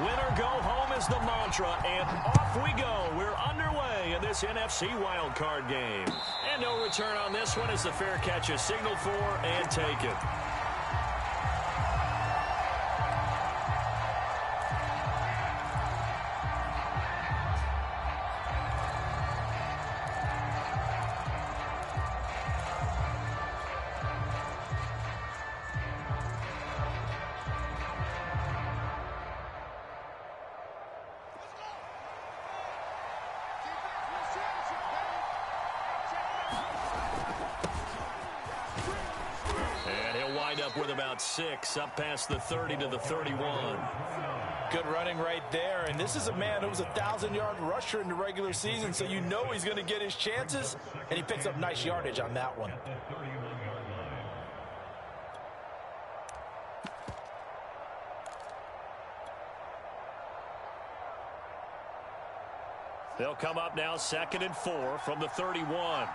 Win or go home is the mantra, and off we go. We're underway in this NFC wildcard game. And no return on this one as the fair catch is signaled for and taken. Up with about 6, up past the 30 to the 31. Good running right there, and this is a man who was a 1,000-yard rusher in the regular season, so you know he's going to get his chances, and he picks up nice yardage on that one. They'll come up now 2nd and 4 from the 31.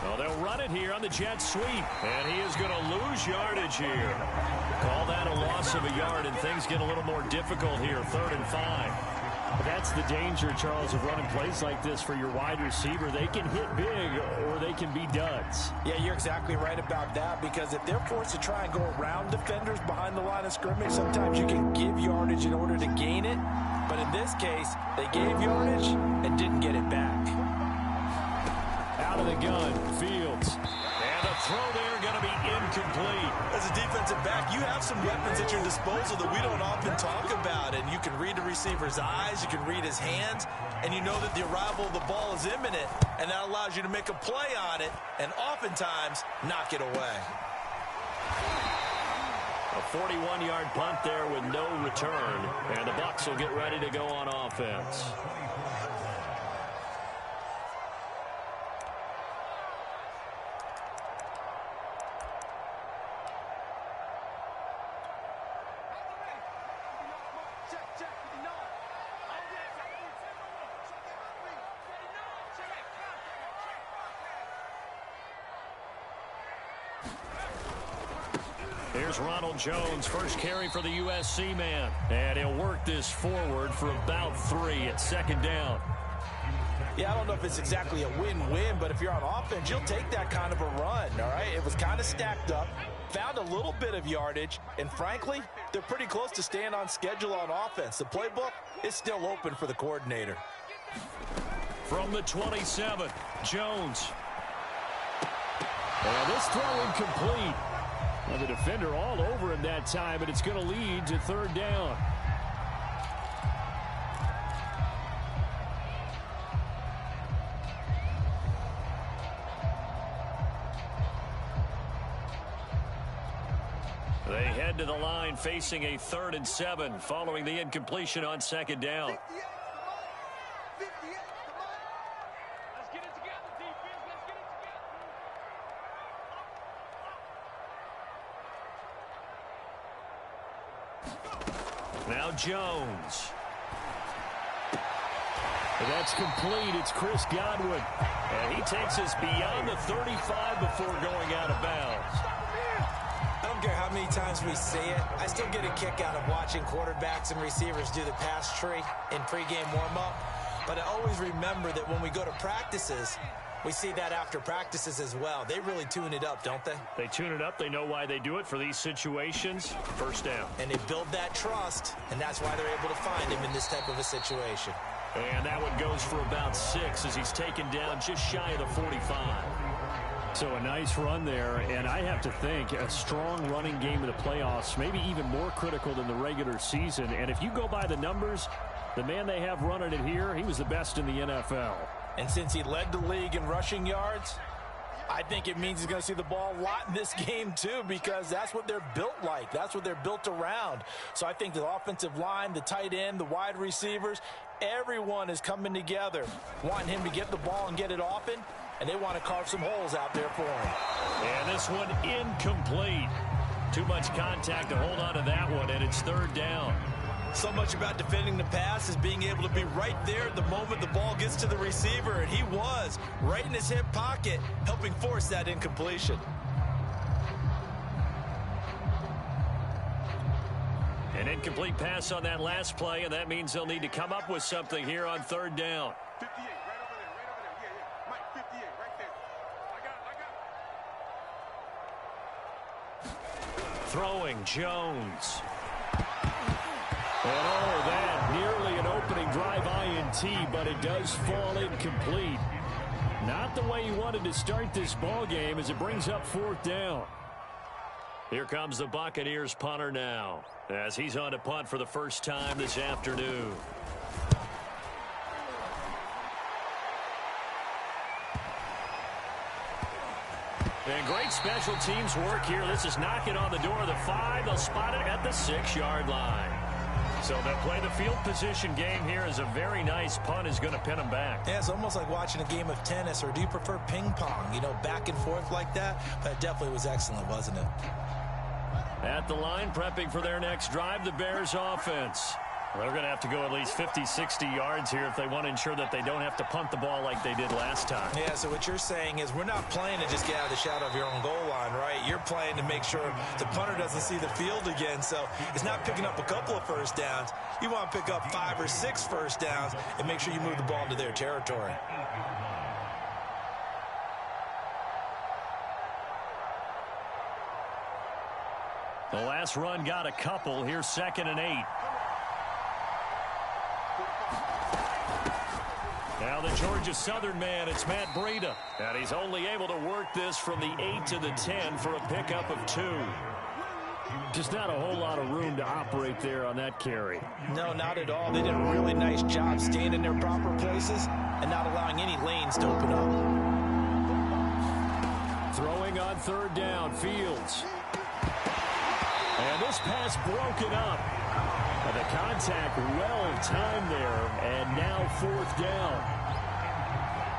Well, they'll run it here on the jet sweep, and he is going to lose yardage here. Call that a loss of a yard, and things get a little more difficult here, 3rd and 5. That's the danger, Charles, of running plays like this for your wide receiver. They can hit big, or they can be duds. Yeah, you're exactly right about that, because if they're forced to try and go around defenders behind the line of scrimmage, sometimes you can give yardage in order to gain it. But in this case, they gave yardage and didn't get it back. Out of the gun, Fields. And the throw there going to be incomplete. As a defensive back, you have some weapons at your disposal that we don't often talk about. And you can read the receiver's eyes, you can read his hands, and you know that the arrival of the ball is imminent. And that allows you to make a play on it and oftentimes knock it away. A 41-yard punt there with no return. And the Bucs will get ready to go on offense. Here's Ronald Jones, first carry for the USC man. And he'll work this forward for about 3 at 2nd down. Yeah, I don't know if it's exactly a win-win, but if you're on offense, you'll take that kind of a run, all right? It was kind of stacked up, found a little bit of yardage, and frankly, they're pretty close to staying on schedule on offense. The playbook is still open for the coordinator. From the 27, Jones. And this throw incomplete. Well, the defender all over him that time, but it's going to lead to 3rd down. They head to the line facing a 3rd and 7 following the incompletion on 2nd down. Now Jones. That's complete. It's Chris Godwin. And he takes us beyond the 35 before going out of bounds. I don't care how many times we say it, I still get a kick out of watching quarterbacks and receivers do the pass tree in pregame warm-up. But I always remember that when we go to practices, we see that after practices as well. They really tune it up, don't they? They tune it up. They know why they do it for these situations. 1st down. And they build that trust, and that's why they're able to find him in this type of a situation. And that one goes for about 6 as he's taken down just shy of the 45. So a nice run there, and I have to think a strong running game in the playoffs, maybe even more critical than the regular season. And if you go by the numbers, the man they have running it here, he was the best in the NFL. And since he led the league in rushing yards, I think it means he's going to see the ball a lot in this game too, because that's what they're built like. That's what they're built around. So I think the offensive line, the tight end, the wide receivers, everyone is coming together, wanting him to get the ball and get it often, and they want to carve some holes out there for him. And this one incomplete. Too much contact to hold on to that one, and it's 3rd down. So much about defending the pass is being able to be right there at the moment the ball gets to the receiver, and he was right in his hip pocket, helping force that incompletion. An incomplete pass on that last play, and that means they'll need to come up with something here on third down. 58, right over there. Yeah. Mike, 58, right there. I got it. Throwing, Jones. And oh, that nearly an opening drive INT, but it does fall incomplete. Not the way he wanted to start this ball game as it brings up fourth down. Here comes the Buccaneers punter now, as he's on to punt for the first time this afternoon. And great special teams work here. This is knocking on the door of the 5. They'll spot it at the 6-yard line. So they'll play the field position game here as a very nice punt is going to pin them back. Yeah, it's almost like watching a game of tennis, or do you prefer ping pong? You know, back and forth like that? But it definitely was excellent, wasn't it? At the line, prepping for their next drive, the Bears offense. They're going to have to go at least 50, 60 yards here if they want to ensure that they don't have to punt the ball like they did last time. Yeah, so what you're saying is we're not playing to just get out of the shadow of your own goal line, right? You're playing to make sure the punter doesn't see the field again. So it's not picking up a couple of first downs. You want to pick up 5 or 6 first downs and make sure you move the ball into their territory. The last run got a couple. Here's 2nd and 8. Now the Georgia Southern man, it's Matt Breida. And he's only able to work this from the 8 to the 10 for a pickup of 2. Just not a whole lot of room to operate there on that carry. No, not at all. They did a really nice job staying in their proper places and not allowing any lanes to open up. Throwing on third down, Fields. And this pass broken up. And the contact well timed there, and now fourth down.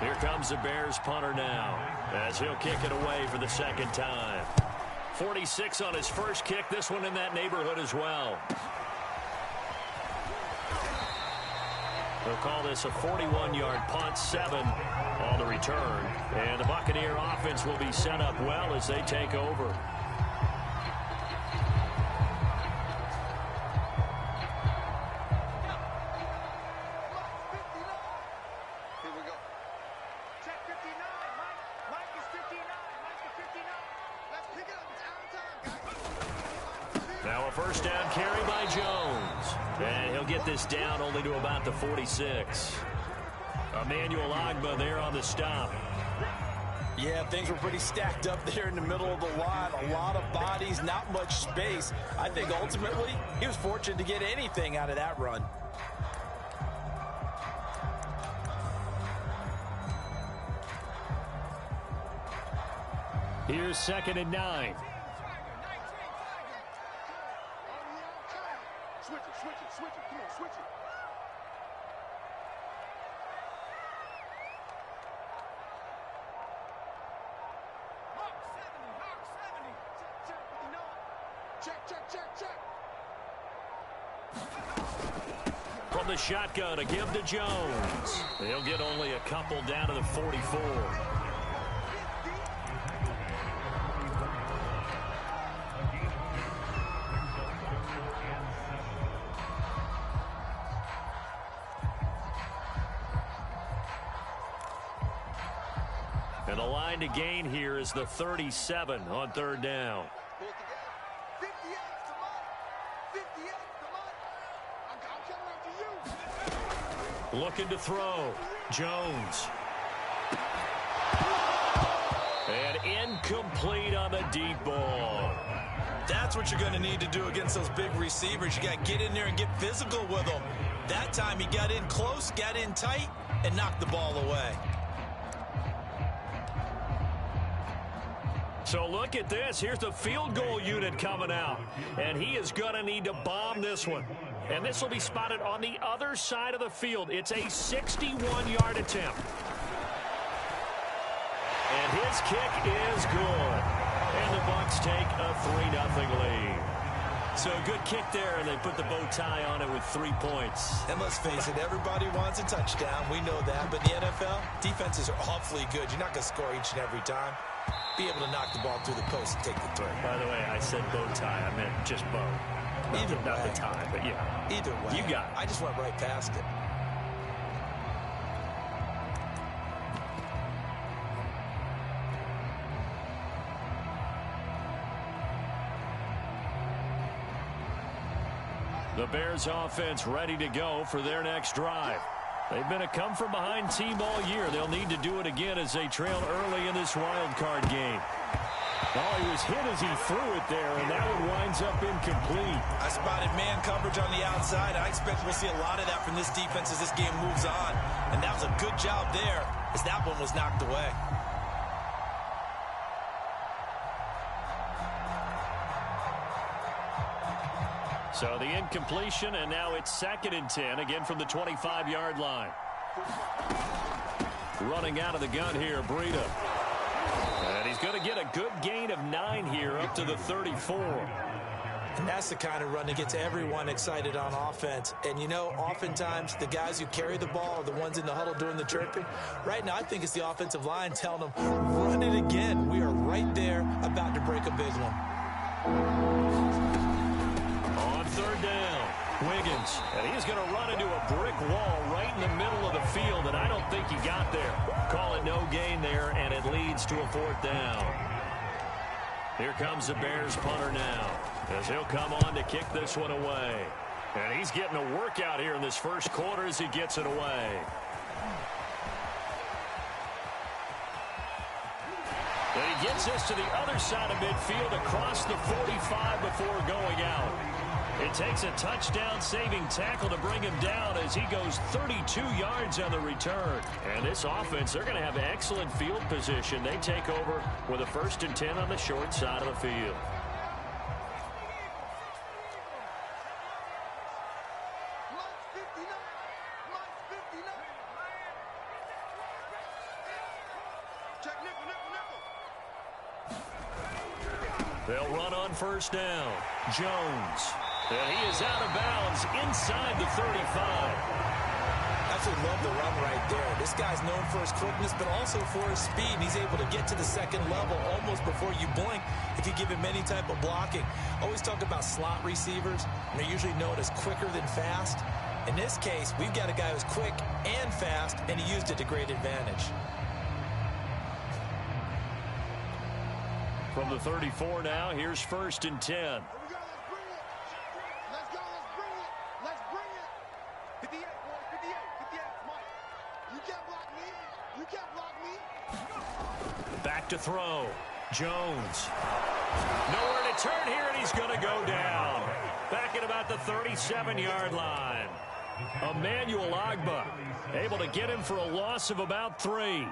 Here comes the Bears punter now, as he'll kick it away for the second time. 46 on his first kick, this one in that neighborhood as well. They'll call this a 41-yard punt, 7 on the return. And the Buccaneer offense will be set up well as they take over. First down carry by Jones. And he'll get this down only to about the 46. Emmanuel Ogbah there on the stop. Yeah, things were pretty stacked up there in the middle of the line. A lot of bodies, not much space. I think ultimately he was fortunate to get anything out of that run. Here's 2nd and 9. Switch it. Come on, switch it. Mark 70. Check. From the shotgun, a give to Jones. They'll get only a couple down to the 44. And the line to gain here is the 37 on third down. Looking to throw. Jones. And incomplete on the deep ball. That's what you're going to need to do against those big receivers. You got to get in there and get physical with them. That time he got in close, got in tight, and knocked the ball away. So look at this. Here's the field goal unit coming out. And he is going to need to bomb this one. And this will be spotted on the other side of the field. It's a 61-yard attempt. And his kick is good. And the Bucs take a 3-0 lead. So a good kick there, and they put the bow tie on it with 3 points. And let's face it, everybody wants a touchdown. We know that. But in the NFL, defenses are awfully good. You're not going to score each and every time. Be able to knock the ball through the post and take the throw. By the way, I said bow tie. I meant just bow. Either Not way. the time, but yeah. Either way. You got it. I just went right past it. The Bears offense ready to go for their next drive. They've been a come-from-behind team all year. They'll need to do it again as they trail early in this wild card game. Oh, he was hit as he threw it there, and that one winds up incomplete. I spotted man coverage on the outside. I expect we'll see a lot of that from this defense as this game moves on. And that was a good job there as that one was knocked away. So the incompletion, and now it's 2nd and 10, again from the 25-yard line. Running out of the gun here, Breida. And he's going to get a good gain of 9 here up to the 34. And that's the kind of run that gets everyone excited on offense. And, you know, oftentimes the guys who carry the ball are the ones in the huddle doing the chirping. Right now, I think it's the offensive line telling them, run it again. We are right there about to break a big one. On 3rd down, Wiggins. And he's going to run into a brick wall right in the middle of the field, and I don't think he got there. Call it no gain there, and it leads to a 4th down. Here comes the Bears punter now, as he'll come on to kick this one away. And he's getting a workout here in this first quarter as he gets it away. And he gets this to the other side of midfield across the 45 before going out. It takes a touchdown-saving tackle to bring him down as he goes 32 yards on the return. And this offense, they're going to have excellent field position. They take over with a 1st and 10 on the short side of the field. They'll run on 1st down. Jones. And he is out of bounds inside the 35. Absolutely love the run right there. This guy's known for his quickness, but also for his speed. And he's able to get to the 2nd level almost before you blink if you give him any type of blocking. Always talk about slot receivers, and they're usually known as quicker than fast. In this case, we've got a guy who's quick and fast, and he used it to great advantage. From the 34 now, here's 1st and 10. Back to throw. Jones. Nowhere to turn here, and he's going to go down. Back at about the 37-yard line. Emmanuel Ogbah able to get him for a loss of about 3.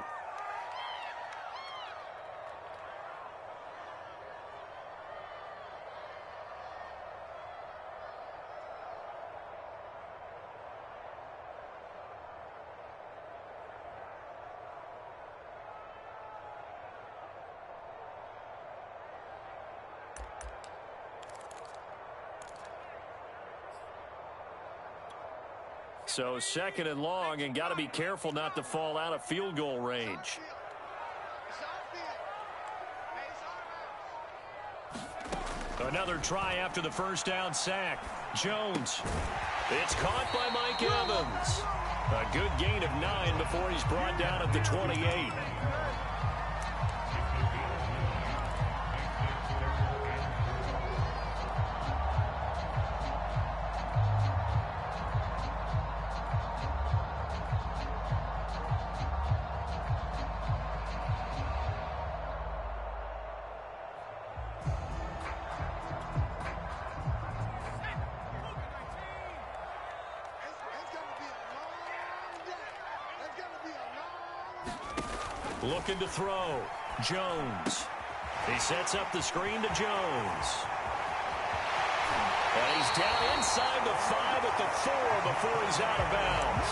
So 2nd and long, and got to be careful not to fall out of field goal range. Another try after the 1st down sack. Jones. It's caught by Mike Evans. A good gain of 9 before he's brought down at the 28. Looking to throw. Jones. He sets up the screen to Jones. And he's down inside the 5 at the 4 before he's out of bounds.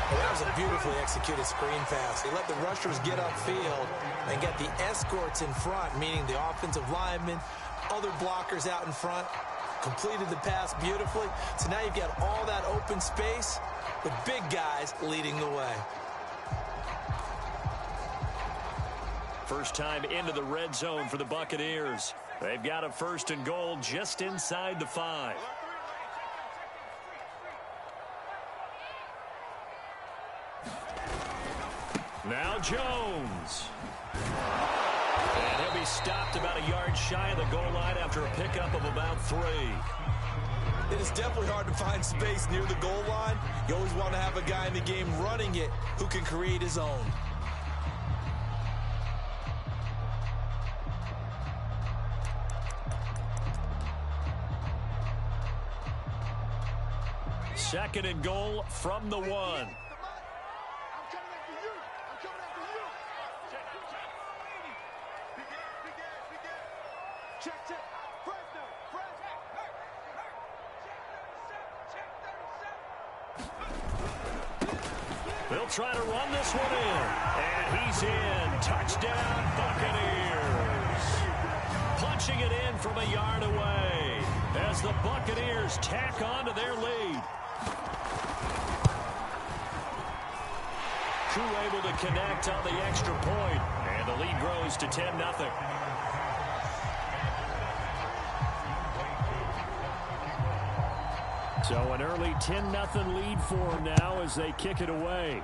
Well, that was a beautifully executed screen pass. He let the rushers get upfield and get the escorts in front, meaning the offensive linemen, other blockers out in front, completed the pass beautifully. So now you've got all that open space with big guys leading the way. First time into the red zone for the Buccaneers. They've got a 1st and goal just inside the 5. Now Jones. And he'll be stopped about a yard shy of the goal line after a pickup of about 3. It is definitely hard to find space near the goal line. You always want to have a guy in the game running it who can create his own. Second and goal from the 1. I'm coming after you. I'm coming after you. Check, check. Fresno. They'll try to run this one in. And he's in. Touchdown, Buccaneers. Punching it in from a yard away as the Buccaneers tack on to their lead. Crew able to connect on the extra point, and the lead grows to 10-0. So an early 10-0 lead for them now as they kick it away.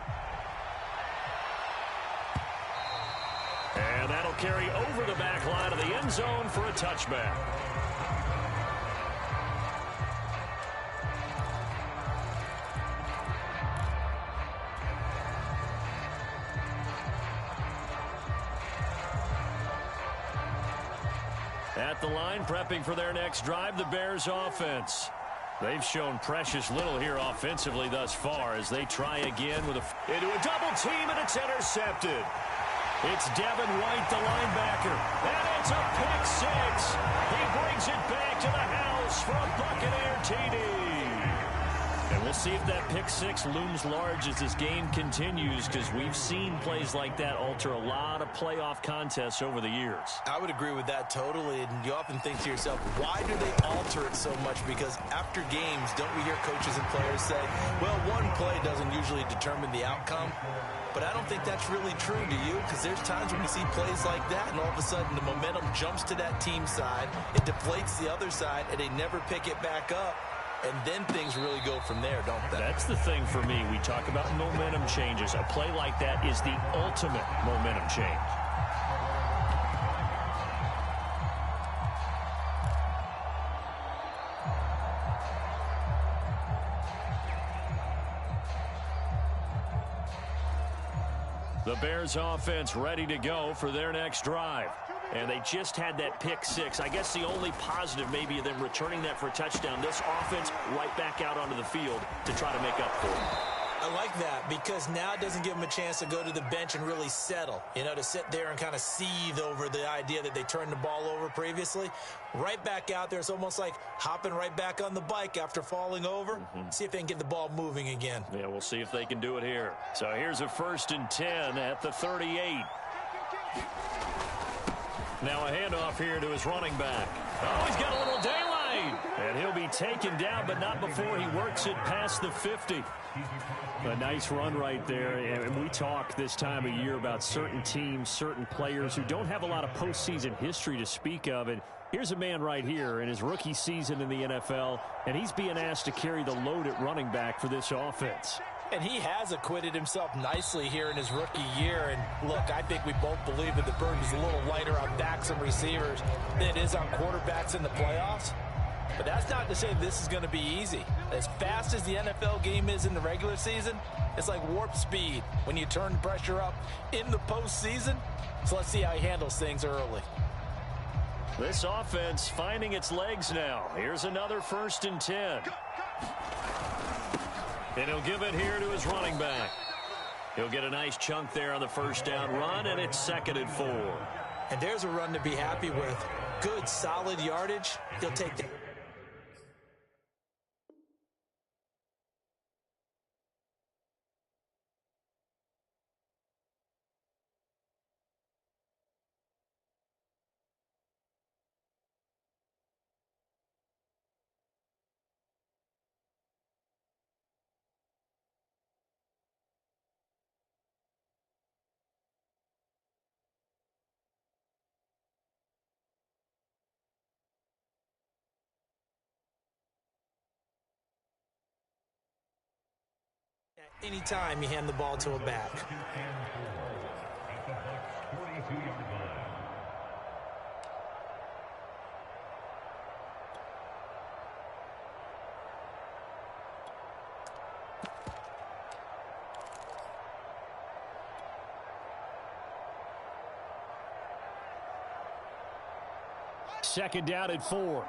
And that'll carry over the back line of the end zone for a touchback. At the line, prepping for their next drive, the Bears offense. They've shown precious little here offensively thus far as they try again with into a double team, and it's intercepted. It's Devin White, the linebacker, and it's a pick 6. He brings it back to the house for a Buccaneer TD. And we'll see if that pick 6 looms large as this game continues, because we've seen plays like that alter a lot of playoff contests over the years. I would agree with that totally, and you often think to yourself, why do they alter it so much? Because after games, don't we hear coaches and players say, well, one play doesn't usually determine the outcome? But I don't think that's really true, do you? Because there's times when you see plays like that, and all of a sudden the momentum jumps to that team side, it deflates the other side, and they never pick it back up. And then things really go from there, don't they? That's the thing for me. We talk about momentum changes. A play like that is the ultimate momentum change. The Bears offense ready to go for their next drive. And they just had that pick 6. I guess the only positive maybe of them returning that for a touchdown. This offense right back out onto the field to try to make up for it. I like that because now it doesn't give them a chance to go to the bench and really settle. You know, to sit there and kind of seethe over the idea that they turned the ball over previously. Right back out there. It's almost like hopping right back on the bike after falling over. See if they can get the ball moving again. Yeah, we'll see if they can do it here. So here's a 1st and 10 at the 38. Now a handoff here to his running back. Oh, he's got a little daylight. And he'll be taken down, but not before he works it past the 50. A nice run right there. And we talk this time of year about certain teams, certain players who don't have a lot of postseason history to speak of. And here's a man right here in his rookie season in the NFL, and he's being asked to carry the load at running back for this offense. And he has acquitted himself nicely here in his rookie year. And look, I think we both believe that the burden is a little lighter on backs and receivers than it is on quarterbacks in the playoffs. But that's not to say this is going to be easy. As fast as the NFL game is in the regular season, it's like warp speed when you turn the pressure up in the postseason. So let's see how he handles things early. This offense finding its legs now. Here's another 1st and 10. And he'll give it here to his running back. He'll get a nice chunk there on the 1st down run, and it's 2nd and 4. And there's a run to be happy with. Good, solid yardage. He'll take the Anytime you hand the ball to a back. Second down and 4.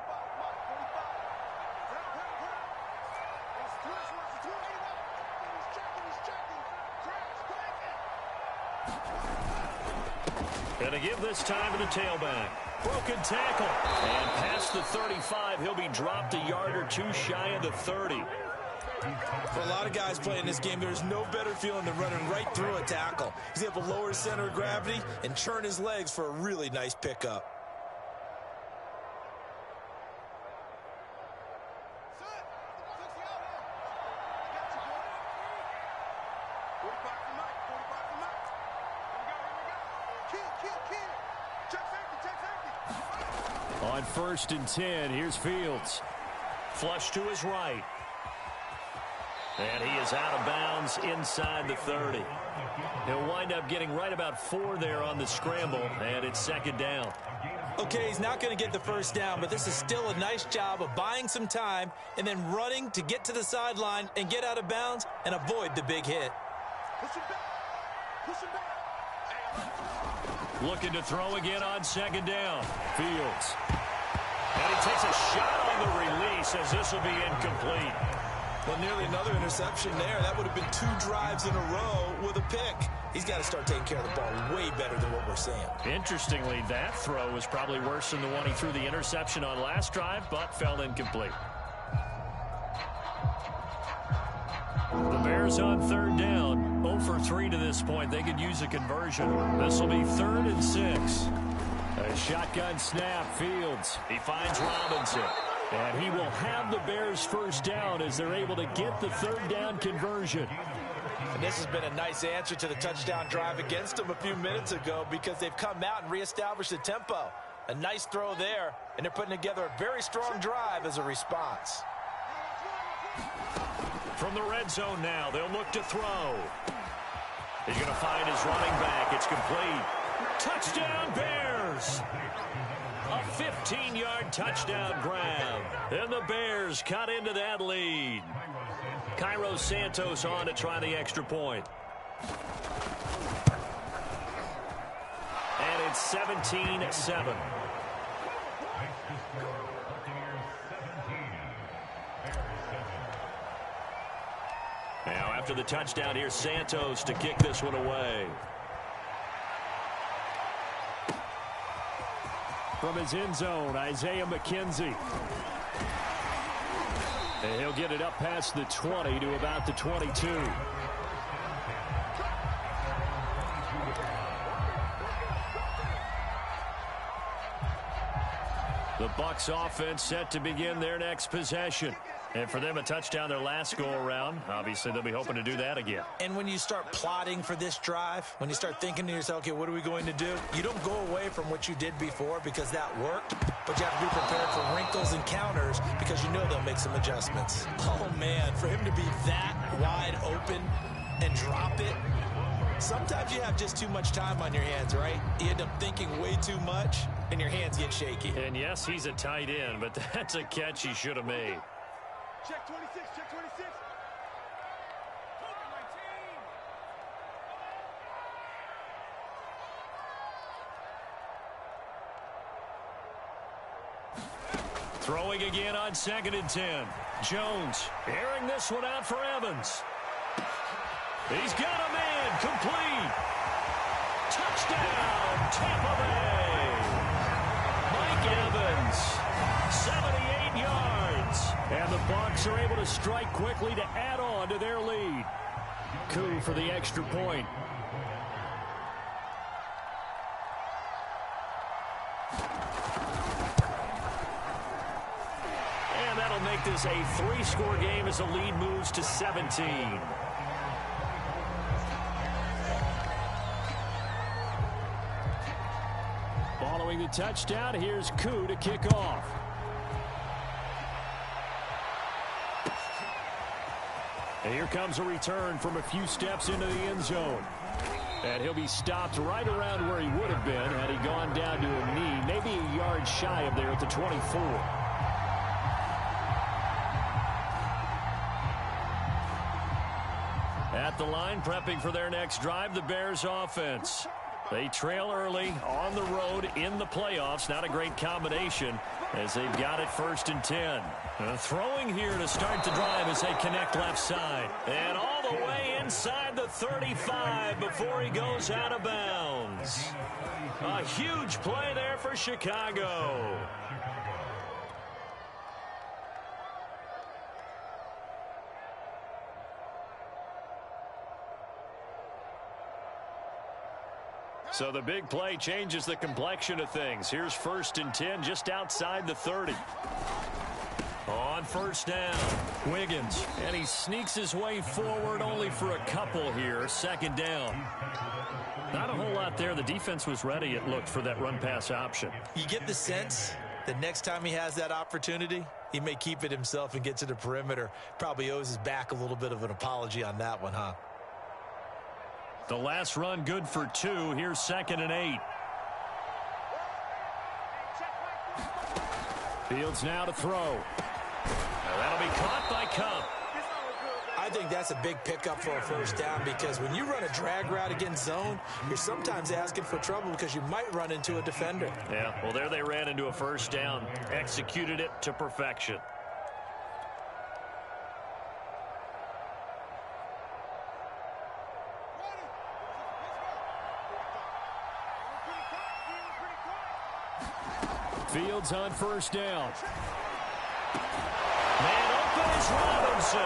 And to give this time to the tailback. Broken tackle. And past the 35, he'll be dropped a yard or two shy of the 30. For a lot of guys playing this game, there's no better feeling than running right through a tackle. He's able to lower his center of gravity and churn his legs for a really nice pickup. On 1st and 10, here's Fields. Flush to his right. And he is out of bounds inside the 30. He'll wind up getting right about 4 there on the scramble, and it's second down. Okay, he's not going to get the first down, but this is still a nice job of buying some time and then running to get to the sideline and get out of bounds and avoid the big hit. Push him back. Push him back. Looking to throw again on second down. Fields. And he takes a shot on the release as this will be incomplete. Well, nearly another interception there. That would have been 2 drives in a row with a pick. He's got to start taking care of the ball way better than what we're seeing. Interestingly, that throw was probably worse than the one he threw the interception on last drive, but fell incomplete. The Bears on 3rd down. 0 for 3 to this point. They could use a conversion. This will be 3rd and 6. A shotgun snap. Fields. He finds Robinson. And he will have the Bears first down as they're able to get the 3rd down conversion. And this has been a nice answer to the touchdown drive against them a few minutes ago because they've come out and reestablished the tempo. A nice throw there, and they're putting together a very strong drive as a response. From the red zone now, they'll look to throw. He's going to find his running back. It's complete. Touchdown, Bears! A 15-yard touchdown grab. And the Bears cut into that lead. Cairo Santos on to try the extra point. And it's 17-7. Now after the touchdown, here's Santos to kick this one away. From his end zone, Isaiah McKenzie. And he'll get it up past the 20 to about the 22. The Bucs offense set to begin their next possession. And for them, a touchdown their last go-around. Obviously, they'll be hoping to do that again. And when you start plotting for this drive, when you start thinking to yourself, okay, what are we going to do? You don't go away from what you did before because that worked, but you have to be prepared for wrinkles and counters because you know they'll make some adjustments. Oh, man, for him to be that wide open and drop it, sometimes you have just too much time on your hands, right? You end up thinking way too much, and your hands get shaky. And, yes, he's a tight end, but that's a catch he should have made. Check 26, check 26. Throwing again on 2nd and 10. Jones airing this one out for Evans. He's got a man complete. Touchdown, Tampa Bay. Mike Evans, 78 yards. And the Bucs are able to strike quickly to add on to their lead. Coup for the extra point. And that'll make this a 3-score game as the lead moves to 17. Following the touchdown, here's Coup to kick off. And here comes a return from a few steps into the end zone. And he'll be stopped right around where he would have been had he gone down to a knee, maybe a yard shy of there at the 24. At the line, prepping for their next drive, the Bears offense. They trail early on the road in the playoffs. Not a great combination as they've got it 1st and 10. Throwing here to start the drive as they connect left side. And all the way inside the 35 before he goes out of bounds. A huge play there for Chicago. So the big play changes the complexion of things. Here's 1st and 10 just outside the 30. On 1st down, Wiggins. And he sneaks his way forward only for a couple here. 2nd down. Not a whole lot there. The defense was ready, it looked, for that run-pass option. You get the sense that next time he has that opportunity, he may keep it himself and get to the perimeter. Probably owes his back a little bit of an apology on that one, huh? The last run good for 2. Here's 2nd and 8. Fields now to throw. That'll be caught by Cup. I think that's a big pickup for a 1st down because when you run a drag route against zone, you're sometimes asking for trouble because you might run into a defender. Yeah, well, there they ran into a 1st down. Executed it to perfection. Fields on 1st down. Man open is Robinson.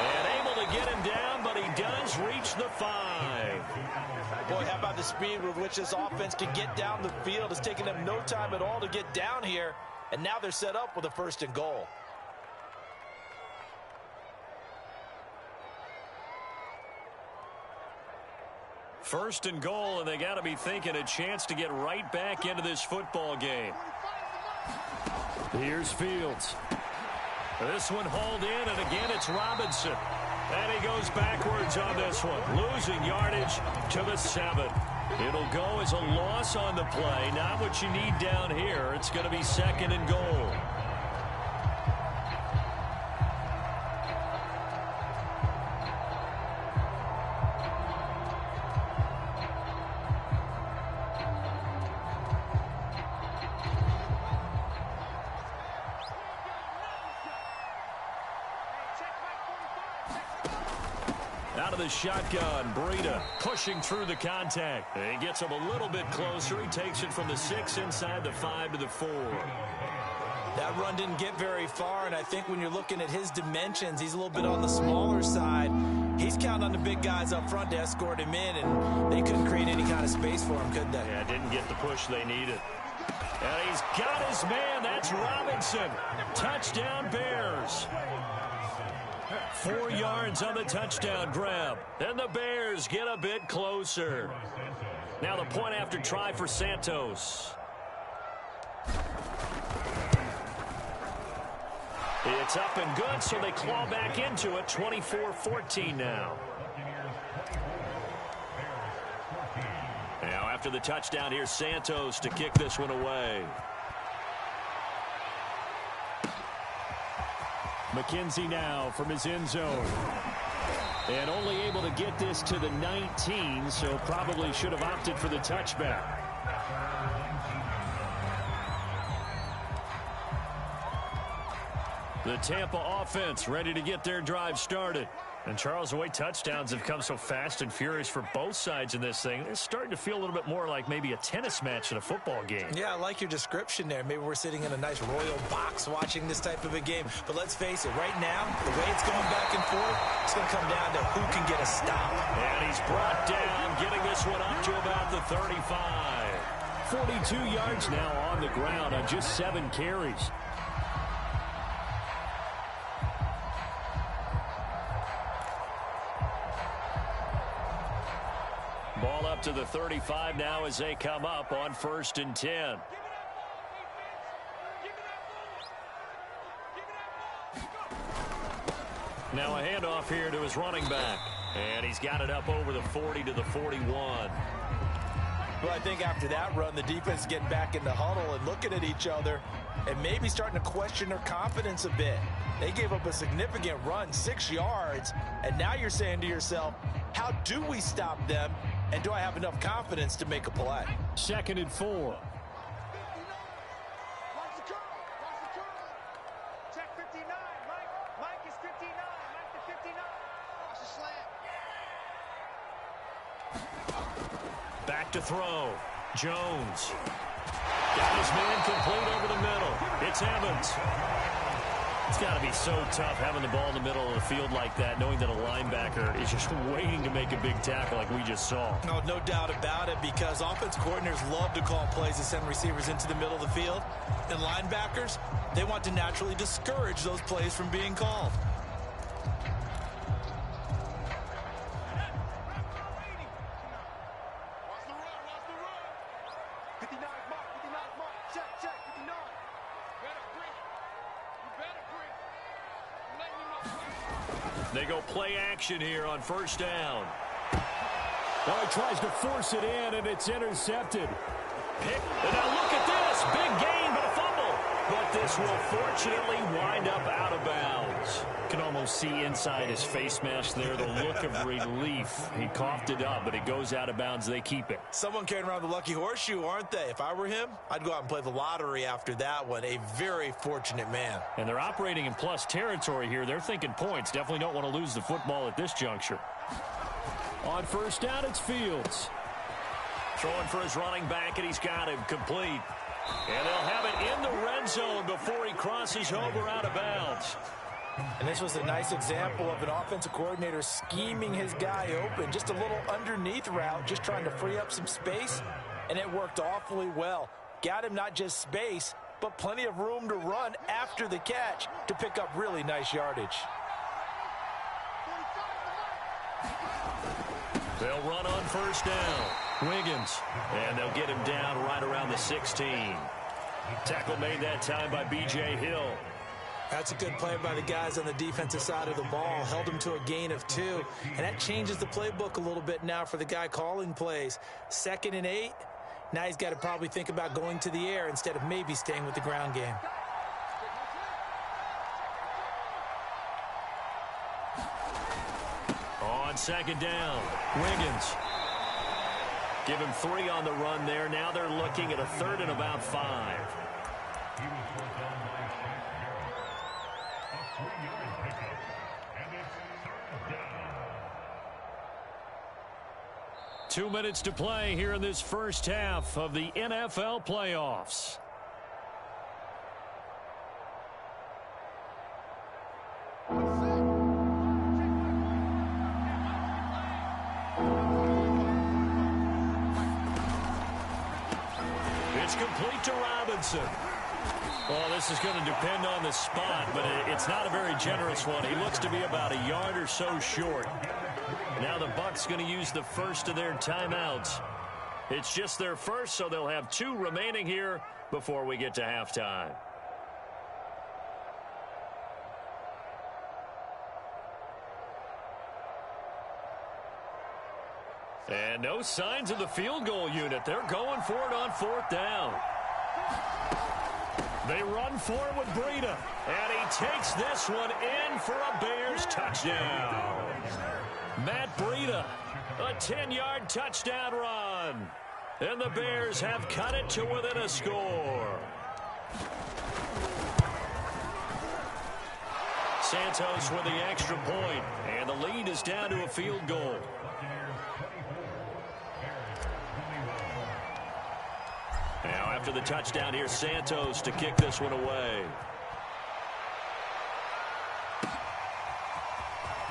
And able to get him down, but he does reach the 5. Boy, how about the speed with which this offense can get down the field? It's taking them no time at all to get down here. And now they're set up with a 1st and goal. First and goal, and they got to be thinking a chance to get right back into this football game. Here's Fields. This one hauled in, and again it's Robinson. And he goes backwards on this one, losing yardage to the 7. It'll go as a loss on the play. Not what you need down here. It's going to be 2nd and goal. Out of the shotgun, Breida pushing through the contact. He gets him a little bit closer. He takes it from the 6 inside the 5 to the 4. That run didn't get very far, and I think when you're looking at his dimensions, he's a little bit on the smaller side. He's counting on the big guys up front to escort him in, and they couldn't create any kind of space for him, could they? Yeah, didn't get the push they needed. And he's got his man. That's Robinson. Touchdown, Bears. 4 yards on the touchdown grab. And the Bears get a bit closer. Now the point after try for Santos. It's up and good, so they claw back into it. 24-14 now. Now after the touchdown, here's Santos to kick this one away. McKenzie now from his end zone. And only able to get this to the 19, so probably should have opted for the touchback. The Tampa offense ready to get their drive started. And Charles, the way touchdowns have come so fast and furious for both sides in this thing, it's starting to feel a little bit more like maybe a tennis match in a football game. Yeah, I like your description there. Maybe we're sitting in a nice royal box watching this type of a game. But let's face it, right now, the way it's going back and forth, it's going to come down to who can get a stop. And he's brought down, getting this one up to about the 35. 42 yards now on the ground on just 7 carries. Ball up to the 35 now as they come up on 1st and 10. Now a handoff here to his running back. And he's got it up over the 40 to the 41. Well, I think after that run, the defense is getting back in the huddle and looking at each other and maybe starting to question their confidence a bit. They gave up a significant run, 6 yards, and now you're saying to yourself, how do we stop them, and do I have enough confidence to make a play? 2nd and 4. Watch the curl. Watch the curl. Check 59. Mike is 59. Mike to 59. Watch the slant. Back to throw. Jones. Got his man complete over the middle. It's Evans. It's got to be so tough having the ball in the middle of the field like that, knowing that a linebacker is just waiting to make a big tackle like we just saw. No, no doubt about it, because offensive coordinators love to call plays and send receivers into the middle of the field. And linebackers, they want to naturally discourage those plays from being called. Watch the run. Watch the run. 59 mark. 59 mark. Check. 59. Better break. You better break. Let me know. They go play action here on 1st down. Well, he tries to force it in, and it's intercepted. And now look at this. Big gain, but a fumble. But this will fortunately wind up out of bounds. Can almost see inside his face mask there the look of relief. He coughed it up, but it goes out of bounds. They keep it. Someone carrying around the lucky horseshoe, aren't they? If I were him, I'd go out and play the lottery after that one. A very fortunate man. And they're operating in plus territory here. They're thinking points. Definitely don't want to lose the football at this juncture. On 1st down, it's Fields. Throwing for his running back, and he's got him complete. And they'll have it in the red zone before he crosses over out of bounds. And this was a nice example of an offensive coordinator scheming his guy open. Just a little underneath route, just trying to free up some space, and it worked awfully well. Got him not just space, but plenty of room to run after the catch to pick up really nice yardage. They'll run on 1st down. Wiggins. And they'll get him down right around the 16. Tackle made that time by B.J. Hill. That's a good play by the guys on the defensive side of the ball. Held him to a gain of 2. And that changes the playbook a little bit now for the guy calling plays. 2nd and 8. Now he's got to probably think about going to the air instead of maybe staying with the ground game. On 2nd down, Wiggins. Give him 3 on the run there. Now they're looking at a 3rd and about 5. 2 minutes to play here in this first half of the NFL playoffs. It's complete to Robinson. Well, this is going to depend on the spot, but it's not a very generous one. He looks to be about a yard or so short. Now the Bucs going to use the first of their timeouts. It's just their first, so they'll have 2 remaining here before we get to halftime. And no signs of the field goal unit. They're going for it on 4th down. They run for it with Breida. And he takes this one in for a Bears touchdown. Matt Breida, a 10-yard touchdown run. And the Bears have cut it to within a score. Santos with the extra point. And the lead is down to a field goal. Now after the touchdown, here's Santos to kick this one away.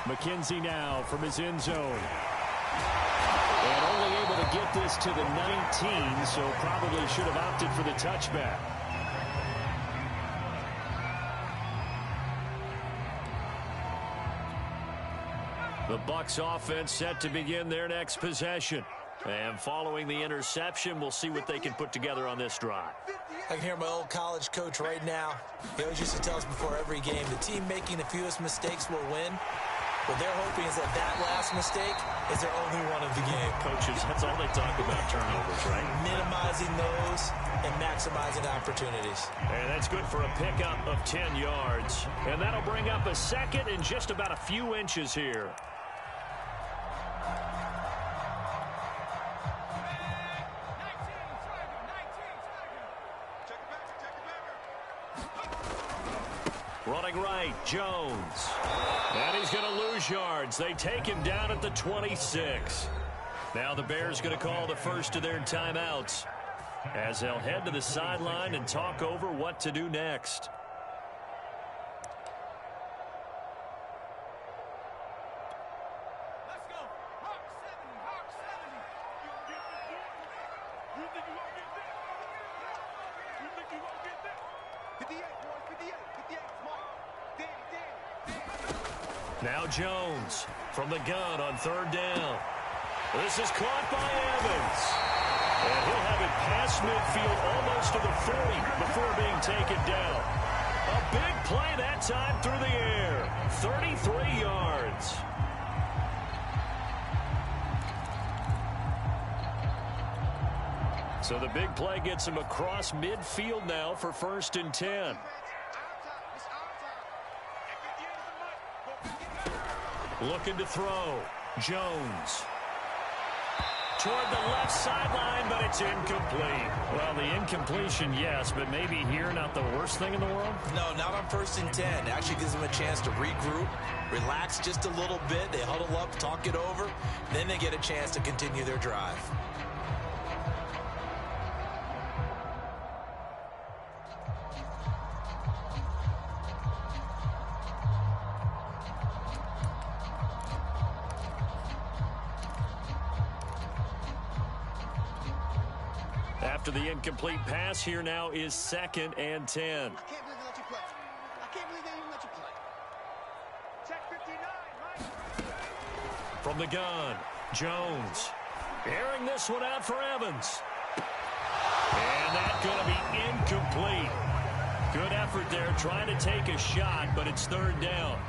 McKenzie now from his end zone. And only able to get this to the 19, so probably should have opted for the touchback. The Bucs offense set to begin their next possession. And following the interception, we'll see what they can put together on this drive. I can hear my old college coach right now. He always used to tell us before every game, the team making the fewest mistakes will win. What they're hoping is that that last mistake is their only one of the game. Coaches, that's all they talk about, turnovers, right? Minimizing those and maximizing opportunities. And that's good for a pickup of 10 yards. And that'll bring up a second and just about a few inches here. Running right, Jones. And he's going to lose yards. They take him down at the 26. Now the Bears going to call the first of their timeouts as they'll head to the sideline and talk over what to do next. Let's go. Hawk 70, Hawk 70. You think you gonna get that? You think you gonna get that? 58, boys, 58, 58, Mike. Now Jones from the gun on third down. This is caught by Evans. And he'll have it past midfield almost to the 40 before being taken down. A big play that time through the air. 33 yards. So the big play gets him across midfield now for 1st and 10. Looking to throw. Jones. Toward the left sideline, but it's incomplete. Well, the incompletion, yes, but maybe here not the worst thing in the world? No, not on 1st and 10. Actually gives them a chance to regroup, relax just a little bit. They huddle up, talk it over. Then they get a chance to continue their drive. After the incomplete pass, here now is 2nd and 10. I can't believe they let you play. I can't believe they even let you play. Check 59, Mike. From the gun, Jones. Airing this one out for Evans. And that's going to be incomplete. Good effort there, trying to take a shot, but it's 3rd down.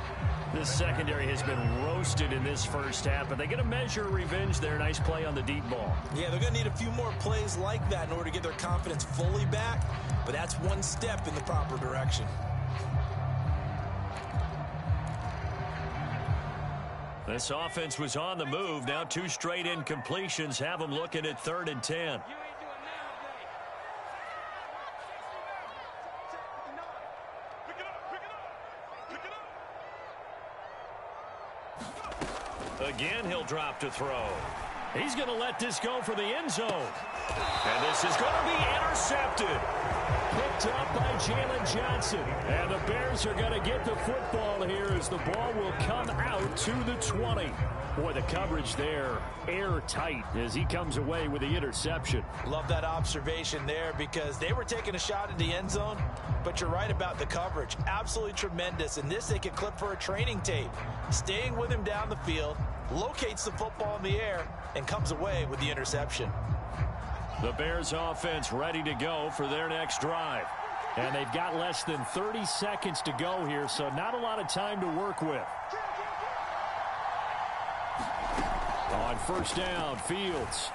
This secondary has been roasted in this first half, but they get a measure of revenge there. Nice play on the deep ball. Yeah, they're going to need a few more plays like that in order to get their confidence fully back, but that's one step in the proper direction. This offense was on the move. Now 2 straight incompletions have them looking at 3rd and 10. Again, he'll drop to throw. He's going to let this go for the end zone. And this is going to be intercepted. Picked up by Jalen Johnson. And the Bears are going to get the football here as the ball will come out to the 20. Boy, the coverage there, airtight as he comes away with the interception. Love that observation there because they were taking a shot at the end zone, but you're right about the coverage. Absolutely tremendous. And this they could clip for a training tape. Staying with him down the field, locates the football in the air, and comes away with the interception. The Bears offense ready to go for their next drive. And they've got less than 30 seconds to go here, so not a lot of time to work with. On 1st down, Fields.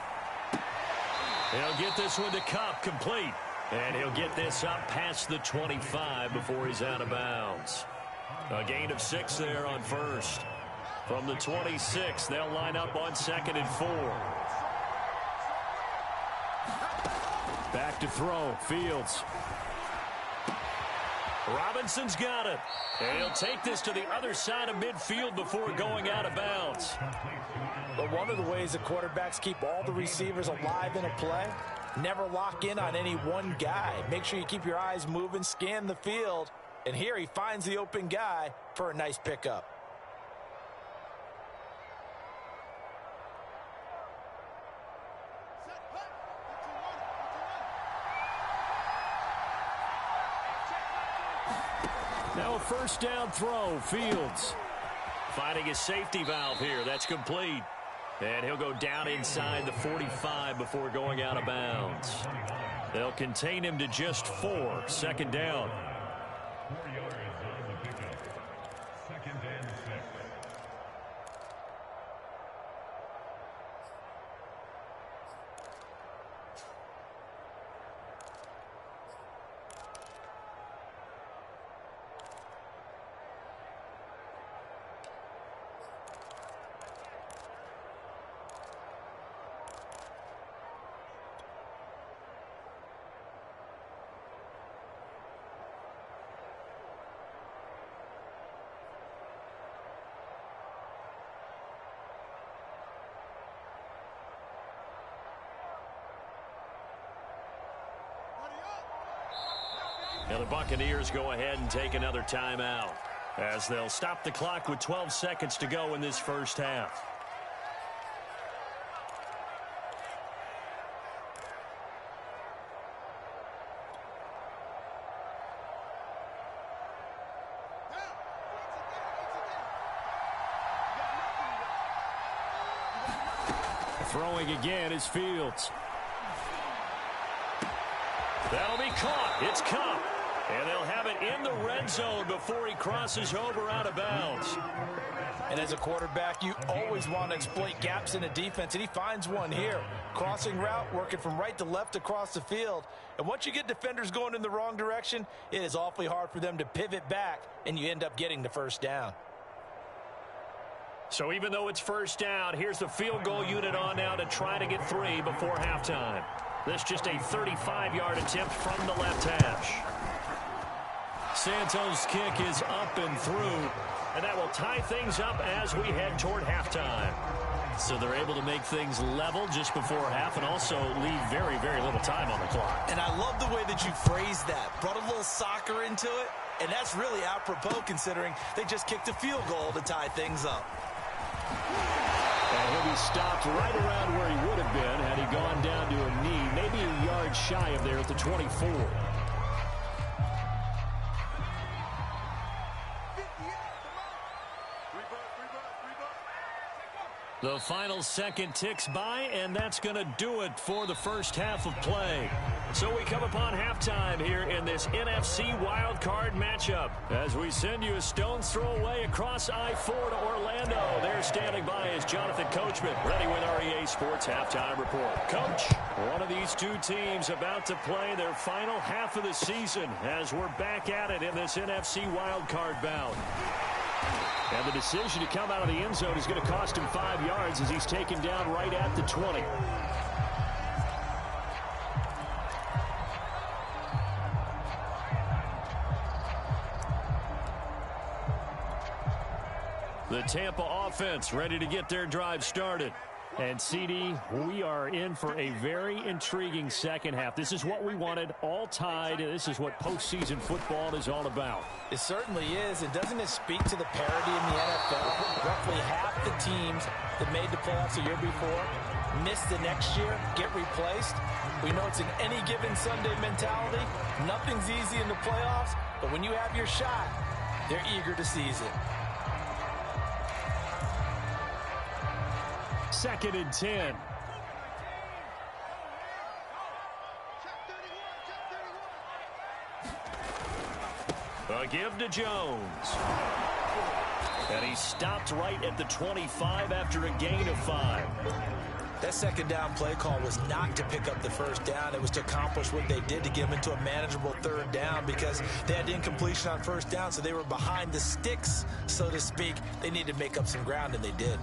He'll get this one to Cup, complete. And he'll get this up past the 25 before he's out of bounds. A gain of 6 there on 1st. From the 26, they'll line up on 2nd and 4. Back to throw, Fields. Robinson's got it. And he'll take this to the other side of midfield before going out of bounds. But one of the ways the quarterbacks keep all the receivers alive in a play, never lock in on any one guy. Make sure you keep your eyes moving, scan the field, and here he finds the open guy for a nice pickup. Now a 1st down throw, Fields. Finding a safety valve here. That's complete. And he'll go down inside the 45 before going out of bounds. They'll contain him to just 4. Second down. 4 yards on the pickup. Second and 6. Now the Buccaneers go ahead and take another timeout as they'll stop the clock with 12 seconds to go in this first half. Throwing again is Fields. That'll be caught. It's Cup. And they'll have it in the red zone before he crosses over out of bounds. And as a quarterback, you always want to exploit gaps in a defense, and he finds one here. Crossing route, working from right to left across the field. And once you get defenders going in the wrong direction, it is awfully hard for them to pivot back, and you end up getting the first down. So even though it's first down, here's the field goal unit on now to try to get 3 before halftime. This just a 35-yard attempt from the left hash. Santos' kick is up and through, and that will tie things up as we head toward halftime. So they're able to make things level just before half and also leave very, very little time on the clock. And I love the way that you phrased that. Brought a little soccer into it, and that's really apropos considering they just kicked a field goal to tie things up. And he'll be stopped right around where he would have been had he gone down to a knee, maybe a yard shy of there at the 24. The final second ticks by, and that's going to do it for the first half of play. So we come upon halftime here in this NFC wildcard matchup as we send you a stone's throw away across I-4 to Orlando. There standing by is Jonathan Coachman, ready with REA Sports Halftime Report. Coach, one of these two teams about to play their final half of the season as we're back at it in this NFC wildcard bout. And the decision to come out of the end zone is going to cost him 5 yards as he's taken down right at the 20. The Tampa offense ready to get their drive started. And, CD, we are in for a very intriguing second half. This is what we wanted, all tied. This is what postseason football is all about. It certainly is, and doesn't it speak to the parity in the NFL? Roughly half the teams that made the playoffs a year before miss the next year, get replaced. We know it's an any given Sunday mentality. Nothing's easy in the playoffs, but when you have your shot, they're eager to seize it. 2nd and 10. A give to Jones. And he stopped right at the 25 after a gain of 5. That second down play call was not to pick up the first down. It was to accomplish what they did to get them into a manageable third down because they had incompletion on first down, so they were behind the sticks, so to speak. They needed to make up some ground, and they did.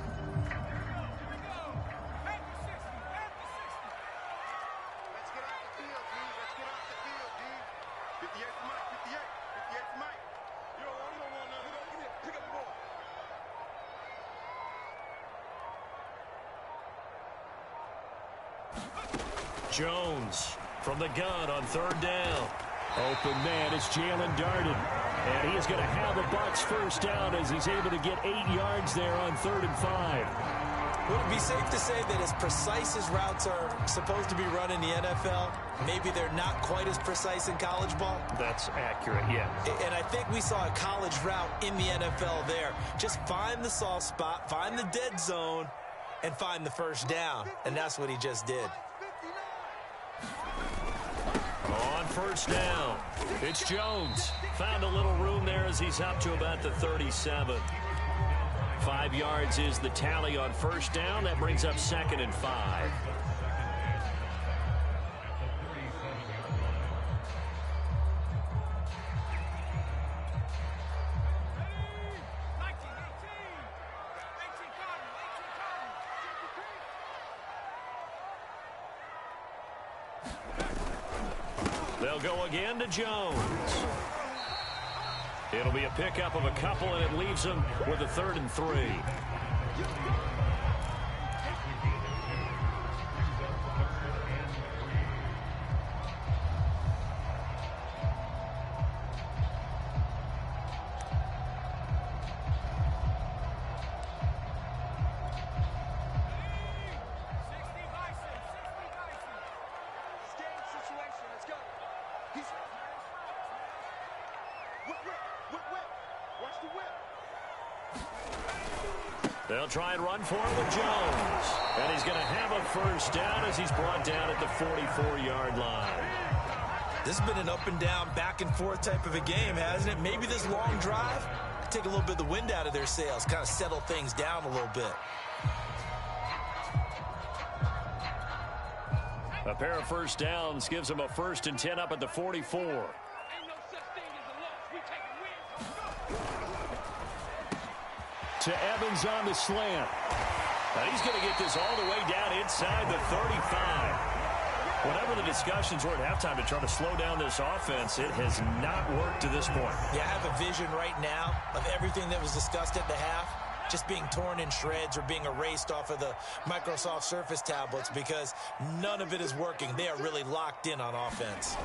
Jones from the gun on 3rd down. Open man is Jalen Darden. And he is going to have the Bucs first down as he's able to get 8 yards there on 3rd and 5. Would it be safe to say that as precise as routes are supposed to be run in the NFL, maybe they're not quite as precise in college ball? That's accurate, yeah. And I think we saw a college route in the NFL there. Just find the soft spot, find the dead zone, and find the first down, and that's what he just did. On first down, it's Jones. Found a little room there as he's up to about the 37. 5 yards is the tally on first down. That brings up 2nd and 5. They'll go again to Jones. It'll be a pickup of a couple, and it leaves them with a 3rd and 3. They'll try and run for it with Jones. And he's going to have a first down as he's brought down at the 44-yard line. This has been an up-and-down, back-and-forth type of a game, hasn't it? Maybe this long drive could take a little bit of the wind out of their sails, kind of settle things down a little bit. A pair of first downs gives them a 1st and 10 up at the 44. To Evans on the slant. And he's going to get this all the way down inside the 35. Whatever the discussions were at halftime to try to slow down this offense, it has not worked to this point. Yeah, I have a vision right now of everything that was discussed at the half just being torn in shreds or being erased off of the Microsoft Surface tablets because none of it is working. They are really locked in on offense.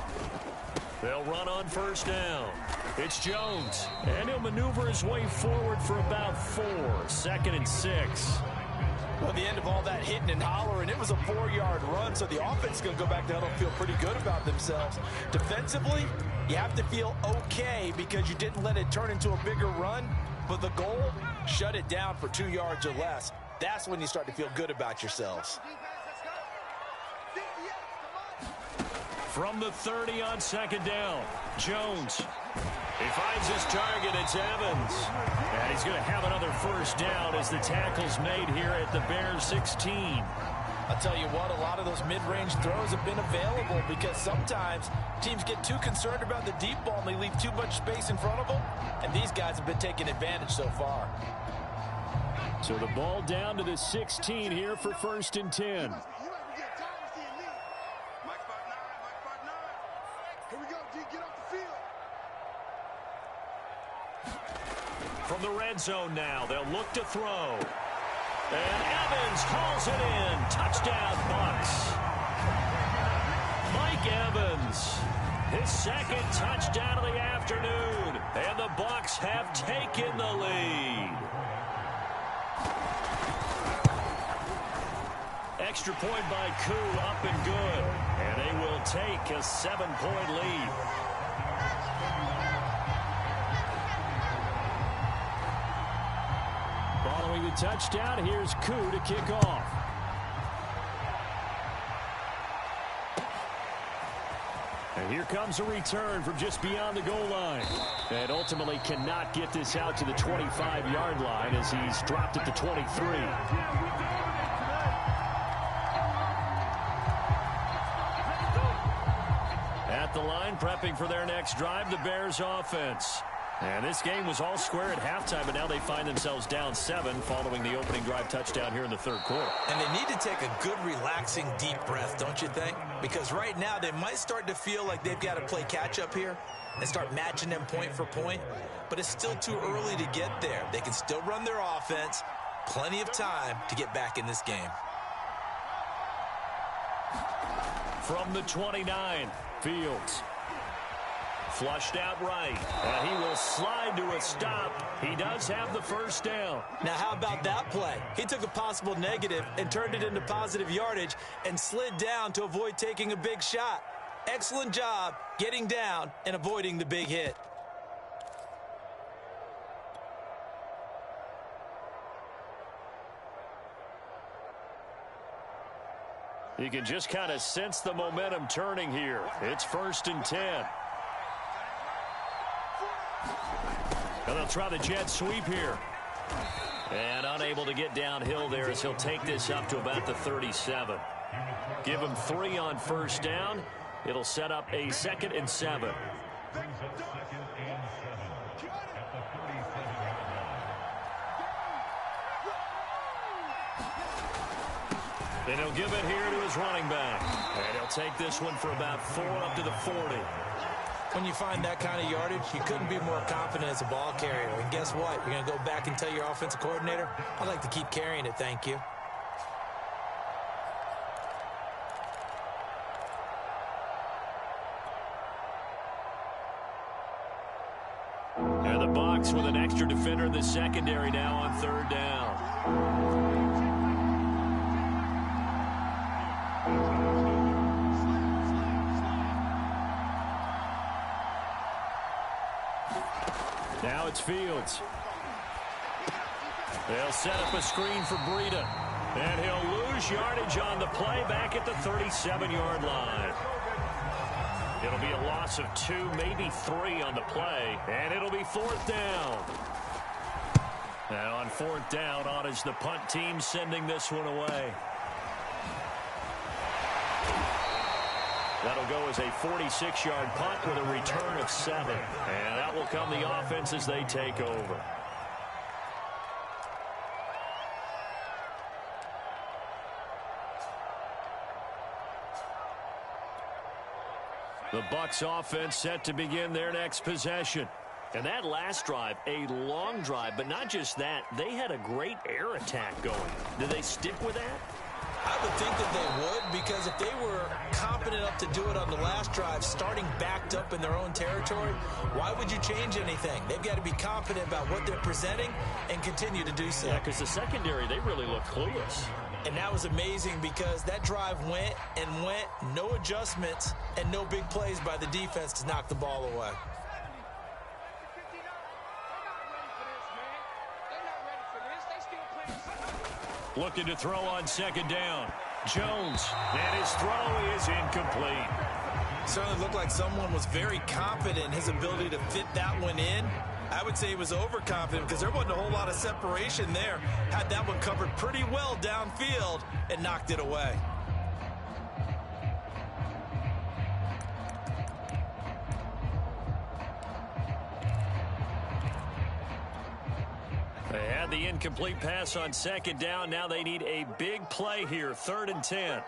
They'll run on first down. It's Jones. And he'll maneuver his way forward for about 4. 2nd and 6. Well, the end of all that hitting and hollering, it was a 4-yard run, so the offense is going to go back down and feel pretty good about themselves. Defensively, you have to feel okay because you didn't let it turn into a bigger run, but the goal, shut it down for 2 yards or less. That's when you start to feel good about yourselves. From the 30 on 2nd down, Jones. He finds his target. It's Evans. And he's going to have another first down as the tackle's made here at the Bears 16. I'll tell you what, a lot of those mid-range throws have been available because sometimes teams get too concerned about the deep ball and they leave too much space in front of them. And these guys have been taking advantage so far. So the ball down to the 16 here for 1st and 10. From the red zone now, they'll look to throw. And Evans hauls it in. Touchdown, Bucs. Mike Evans, his 2nd touchdown of the afternoon. And the Bucs have taken the lead. Extra point by Koo, up and good. And they will take a 7-point lead. Following the touchdown, here's Koo to kick off. And here comes a return from just beyond the goal line. And ultimately cannot get this out to the 25-yard line as he's dropped at the 23. At the line, prepping for their next drive, the Bears offense. And this game was all square at halftime, but now they find themselves down 7 following the opening drive touchdown here in the 3rd quarter. And they need to take a good, relaxing, deep breath, don't you think? Because right now they might start to feel like they've got to play catch-up here and start matching them point for point. But it's still too early to get there. They can still run their offense. Plenty of time to get back in this game. From the 29, Fields. Flushed out right, and he will slide to a stop. He does have the first down. Now, how about that play? He took a possible negative and turned it into positive yardage and slid down to avoid taking a big shot. Excellent job getting down and avoiding the big hit. You can just kind of sense the momentum turning here. It's 1st and 10. And they'll try the jet sweep here. And unable to get downhill there as he'll take this up to about the 37. Give him 3 on 1st down. It'll set up a 2nd and 7. Brings up 2nd and 7 at the 37-yard line. Then he'll give it here to his running back. And he'll take this one for about 4 up to the 40. When you find that kind of yardage, you couldn't be more confident as a ball carrier. And guess what? You're going to go back and tell your offensive coordinator, I'd like to keep carrying it, thank you. And the Bucs with an extra defender in the secondary now on 3rd down. Now it's Fields. They'll set up a screen for Breida. And he'll lose yardage on the play back at the 37-yard line. It'll be a loss of 2, maybe 3 on the play. And it'll be 4th down. Now on 4th down, on is the punt team sending this one away. That'll go as a 46-yard punt with a return of 7. And that will come the offense as they take over. The Bucs offense set to begin their next possession. And that last drive, a long drive, but not just that, they had a great air attack going. Do they stick with that? I would think that they would, because if they were confident enough to do it on the last drive, starting backed up in their own territory, why would you change anything? They've got to be confident about what they're presenting and continue to do so. Yeah, because the secondary, they really look clueless. And that was amazing because that drive went and went, no adjustments, and no big plays by the defense to knock the ball away. Looking to throw on 2nd down. Jones, and his throw is incomplete. Certainly looked like someone was very confident in his ability to fit that one in. I would say he was overconfident because there wasn't a whole lot of separation there. Had that one covered pretty well downfield and knocked it away. They had the incomplete pass on 2nd down. Now they need a big play here, 3rd and 10.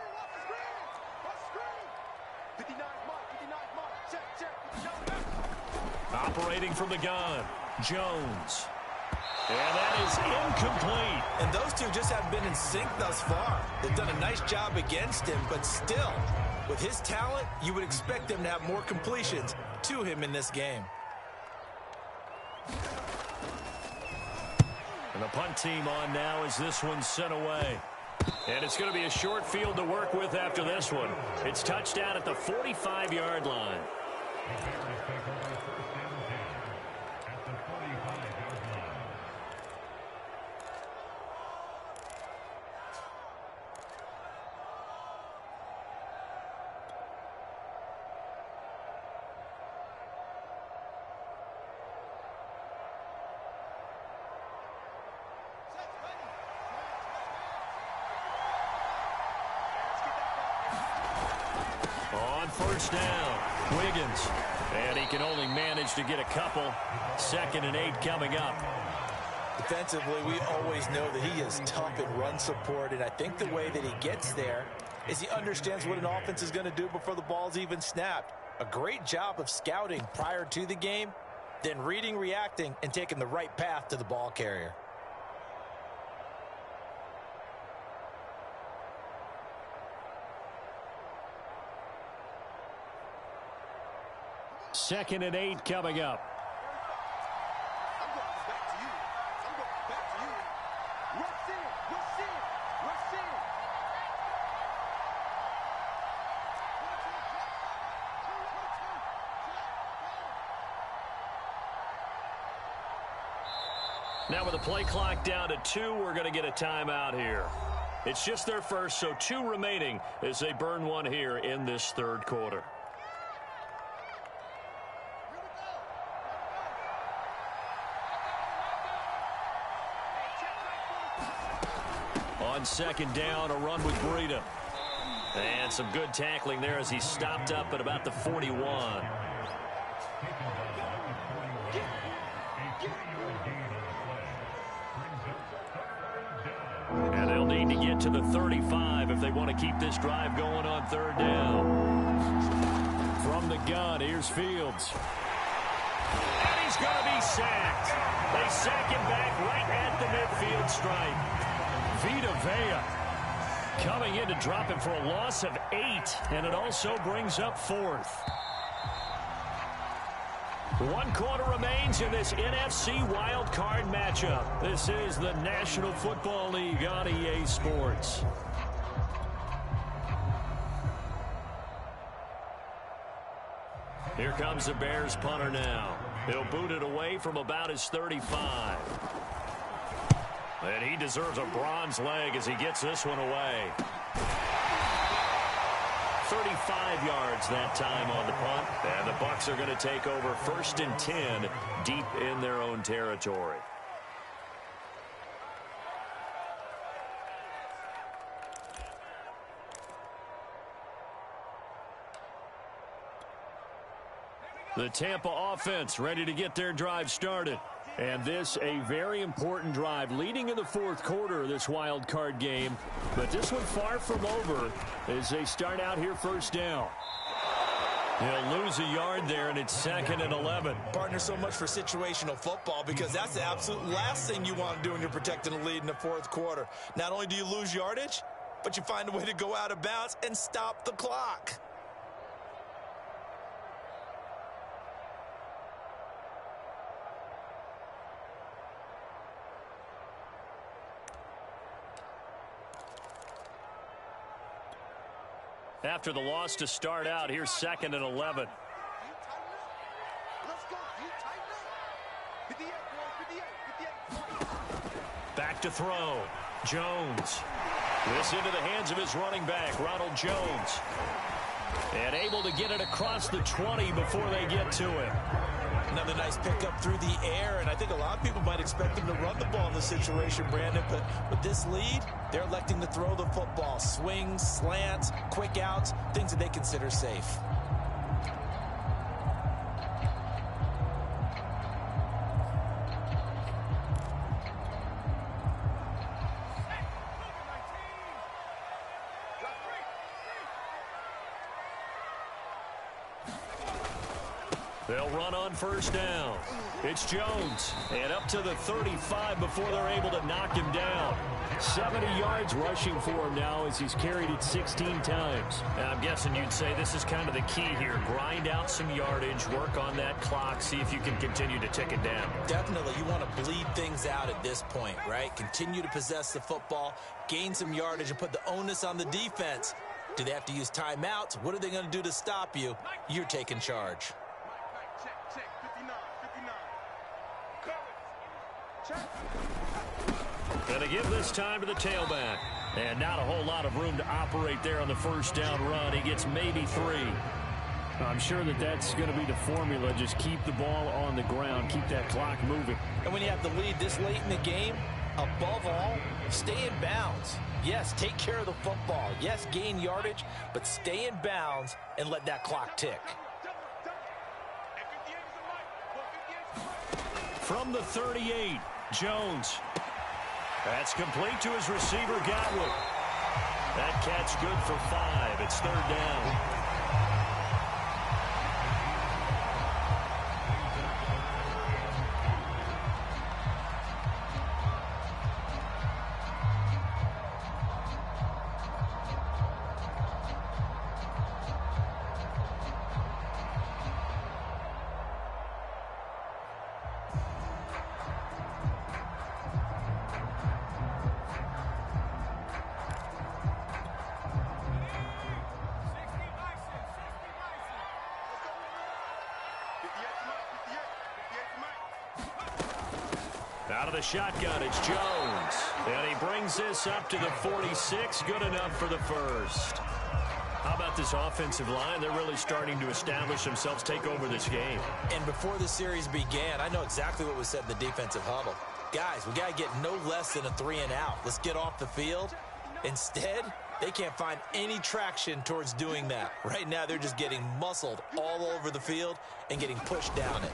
Operating from the gun, Jones. And that is incomplete. And those two just haven't been in sync thus far. They've done a nice job against him, but still, with his talent, you would expect them to have more completions to him in this game. And the punt team on now as this one's sent away. And it's going to be a short field to work with after this one. It's touchdown at the 45-yard line. On 1st down, Wiggins. And he can only manage to get a couple. 2nd and 8 coming up. Defensively, we always know that he is tough in run support, and I think the way that he gets there is he understands what an offense is going to do before the ball's even snapped. A great job of scouting prior to the game, then reading, reacting, and taking the right path to the ball carrier. Second and 8 coming up. Now with the play clock down to 2, we're going to get a timeout here. It's just their first, so 2 remaining as they burn one here in this third quarter. On second down, a run with Breida. And some good tackling there as he stopped up at about the 41. And they'll need to get to the 35 if they want to keep this drive going on third down. From the gun, here's Fields. And he's going to be sacked. They sack him back right at the midfield stripe. Vita Vea coming in to drop him for a loss of 8, and it also brings up 4th. 1 quarter remains in this NFC wild card matchup. This is the National Football League on EA Sports. Here comes the Bears punter now. He'll boot it away from about his 35. And he deserves a bronze leg as he gets this one away. 35 yards that time on the punt. And the Bucs are going to take over 1st and 10 deep in their own territory. The Tampa offense ready to get their drive started. And this a very important drive leading in the 4th quarter of this wild card game. But this one far from over as they start out here 1st down. He'll lose a yard there, and it's 2nd and 11. Partner, so much for situational football because that's the absolute last thing you want to do when you're protecting a lead in the 4th quarter. Not only do you lose yardage, but you find a way to go out of bounds and stop the clock. After the loss to start out, here's 2nd and 11. Back to throw. Jones. This into the hands of his running back, Ronald Jones. And able to get it across the 20 before they get to it. Another nice pickup through the air, and I think a lot of people might expect him to run the ball in this situation, Brandon, but with this lead, they're electing to throw the football. Swings, slants, quick outs, things that they consider safe. They'll run on 1st down. It's Jones. And up to the 35 before they're able to knock him down. 70 yards rushing for him now as he's carried it 16 times. And I'm guessing you'd say this is kind of the key here. Grind out some yardage, work on that clock, see if you can continue to tick it down. Definitely. You want to bleed things out at this point, right? Continue to possess the football, gain some yardage, and put the onus on the defense. Do they have to use timeouts? What are they going to do to stop you? You're taking charge. Going to give this time to the tailback. And not a whole lot of room to operate there on the 1st down run. He gets maybe 3. I'm sure that that's going to be the formula. Just keep the ball on the ground. Keep that clock moving. And when you have the lead this late in the game, above all, stay in bounds. Yes, take care of the football. Yes, gain yardage, but stay in bounds and let that clock tick. From the 38, Jones. That's complete to his receiver, Godwin. That catch good for 5. It's 3rd down. Out of the shotgun, it's Jones. And he brings this up to the 46. Good enough for the first. How about this offensive line? They're really starting to establish themselves, take over this game. And before the series began, I know exactly what was said in the defensive huddle. Guys, we got to get no less than a 3-and-out. Let's get off the field. Instead, they can't find any traction towards doing that. Right now, they're just getting muscled all over the field and getting pushed down it.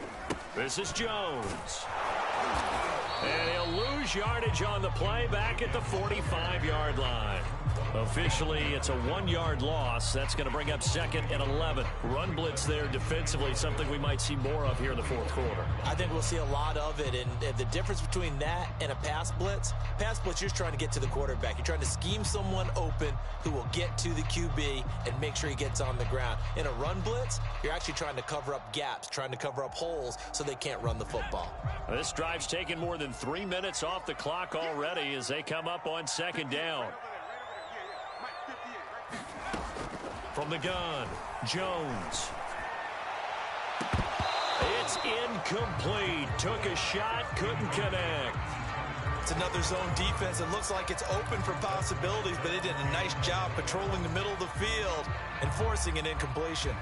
This is Jones. And he'll lose yardage on the play back at the 45-yard line. Officially, it's a 1-yard loss. That's going to bring up 2nd and 11. Run blitz there defensively, something we might see more of here in the fourth quarter. I think we'll see a lot of it, and the difference between that and a pass blitz, you're just trying to get to the quarterback. You're trying to scheme someone open who will get to the QB and make sure he gets on the ground. In a run blitz, you're actually trying to cover up gaps, trying to cover up holes so they can't run the football. This drive's taken more than 3 minutes off the clock already as they come up on 2nd down. From the gun, Jones. It's incomplete. Took a shot, couldn't connect. It's another zone defense. It looks like it's open for possibilities, but it did a nice job patrolling the middle of the field and forcing an incompletion.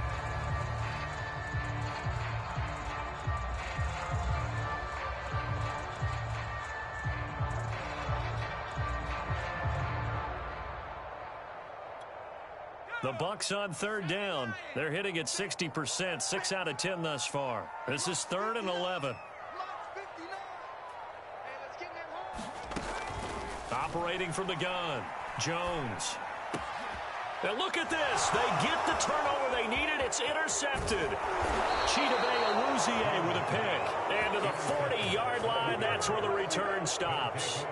The Bucs on 3rd down. They're hitting at 60%, 6 out of 10 thus far. This is 3rd and 11. Operating from the gun, Jones. Now look at this. They get the turnover they needed. It's intercepted. Chidobe with a pick. And to the 40-yard line, that's where the return stops.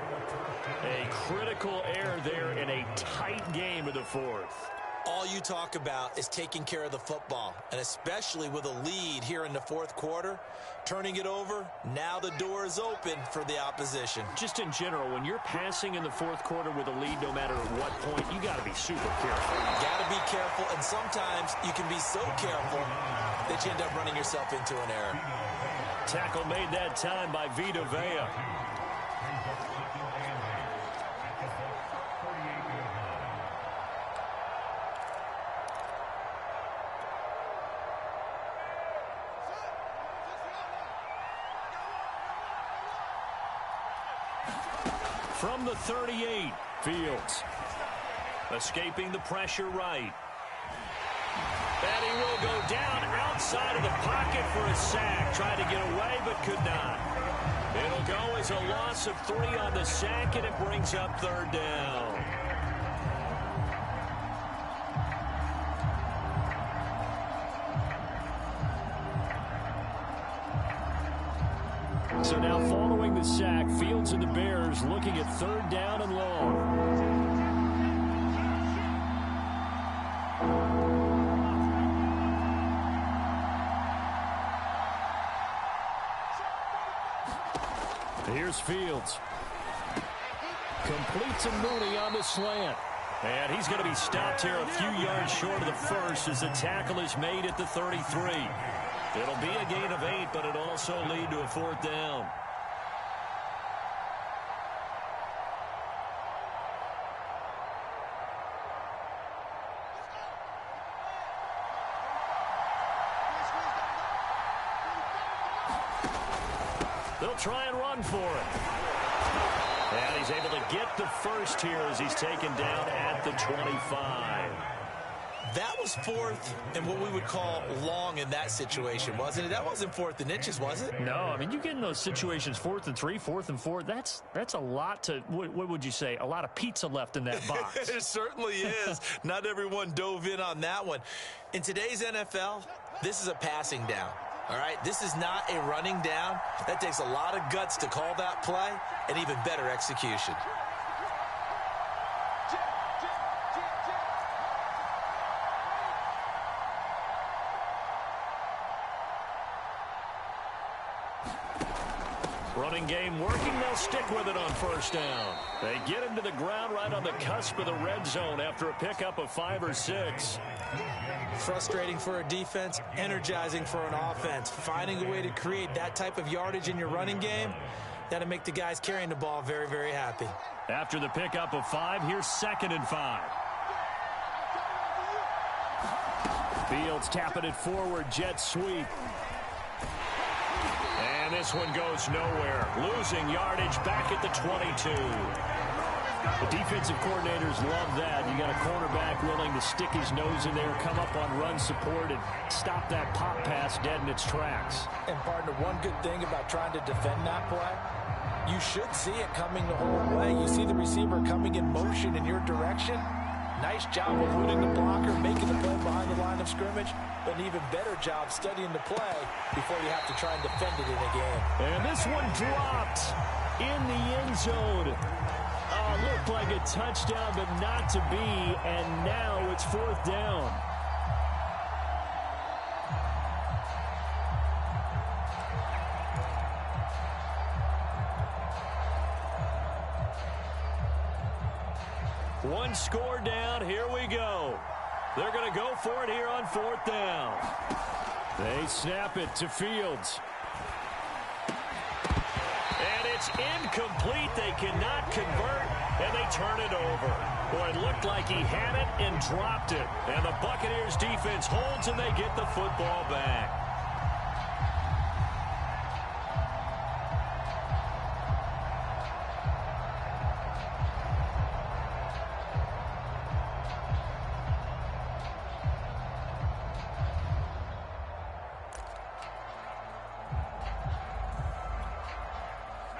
A critical error there in a tight game of the fourth. All you talk about is taking care of the football, and especially with a lead here in the fourth quarter, turning it over, now the door is open for the opposition. Just in general, when you're passing in the fourth quarter with a lead, no matter at what point, you got to be super careful. Got to be careful, and sometimes you can be so careful that you end up running yourself into an error. Tackle made that time by Vita Vea. From the 38, Fields. Escaping the pressure right. And he will go down outside of the pocket for a sack. Tried to get away, but could not. It'll go as a loss of 3 on the sack, and it brings up 3rd down. So now following the sack, Fields and the Bears looking at 3rd down and long. Here's Fields. Completes a Mooney on the slant. And he's going to be stopped here a few yards short of the first as the tackle is made at the 33. It'll be a gain of 8, but it'll also lead to a 4th down. They'll try and run for it. And he's able to get the first here as he's taken down at the 25. That was 4th and what we would call long in that situation, wasn't it? That wasn't 4th and inches, was it? No, I mean, you get in those situations 4th and 3, 4th and 4. That's a lot to, what would you say, a lot of pizza left in that box. It certainly is. Not everyone dove in on that one. In today's NFL, this is a passing down. All right, this is not a running down. That takes a lot of guts to call that play and even better execution. Running game working. They'll stick with it on 1st down. They get him to the ground right on the cusp of the red zone after a pickup of 5 or 6. Frustrating for a defense, energizing for an offense. Finding a way to create that type of yardage in your running game, That'll make the guys carrying the ball very, very happy. After the pickup of 5, here's 2nd and 5. Fields tapping it forward, jet sweep. And this one goes nowhere. Losing yardage back at the 22. The defensive coordinators love that. You got a cornerback willing to stick his nose in there, come up on run support, and stop that pop pass dead in its tracks. And, partner, one good thing about trying to defend that play, you should see it coming the whole way. You see the receiver coming in motion in your direction. Nice job eluding the blocker, making the play behind the line of scrimmage, but an even better job studying the play before you have to try and defend it in a game. And this one dropped in the end zone. Looked like a touchdown, but not to be, and now it's 4th down. One score down. Here we go. They're going to go for it here on 4th down. They snap it to Fields. And it's incomplete. They cannot convert, and they turn it over. Boy, it looked like he had it and dropped it. And the Buccaneers defense holds, and they get the football back.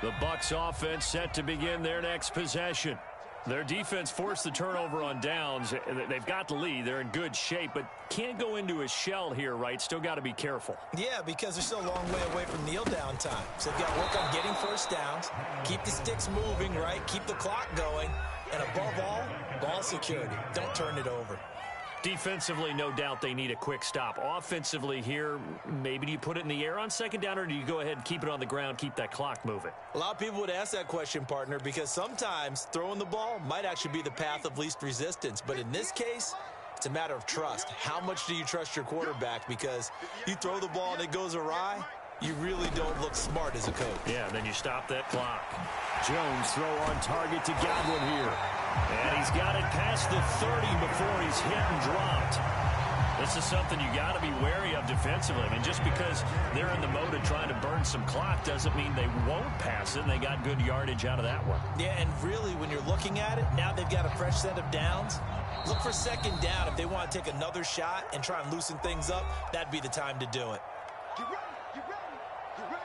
The Bucs offense set to begin their next possession. Their defense forced the turnover on downs. They've got the lead. They're in good shape, but can't go into a shell here, right? Still got to be careful. Yeah, because they're still a long way away from kneel down time. So they've got to work on getting 1st downs, keep the sticks moving, right? Keep the clock going. And above all, ball security. Don't turn it over. Defensively, no doubt they need a quick stop. Offensively here, maybe do you put it in the air on 2nd down, or do you go ahead and keep it on the ground, keep that clock moving? A lot of people would ask that question, partner, because sometimes throwing the ball might actually be the path of least resistance. But in this case, it's a matter of trust. How much do you trust your quarterback? Because you throw the ball and it goes awry, you really don't look smart as a coach. Yeah, then you stop that clock. Jones throw on target to Godwin here. And he's got it past the 30 before he's hit and dropped. This is something you got to be wary of defensively. I mean, just because they're in the mode of trying to burn some clock doesn't mean they won't pass it. And they got good yardage out of that one. Yeah, and really, when you're looking at it, now they've got a fresh set of downs. Look for 2nd down. If they want to take another shot and try and loosen things up, that'd be the time to do it. Get ready, get ready, get ready.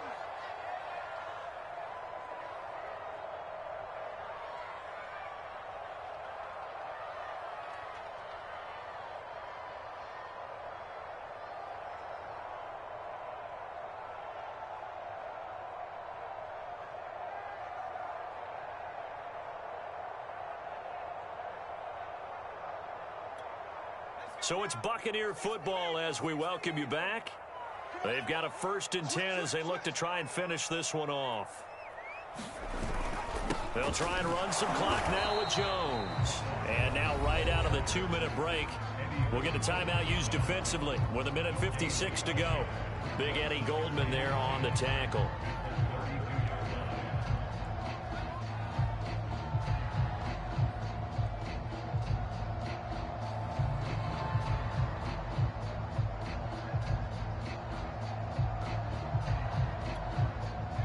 So it's Buccaneer football as we welcome you back. They've got a 1st and 10 as they look to try and finish this one off. They'll try and run some clock now with Jones. And now right out of the 2-minute break, we'll get a timeout used defensively with 1:56 to go. Big Eddie Goldman there on the tackle.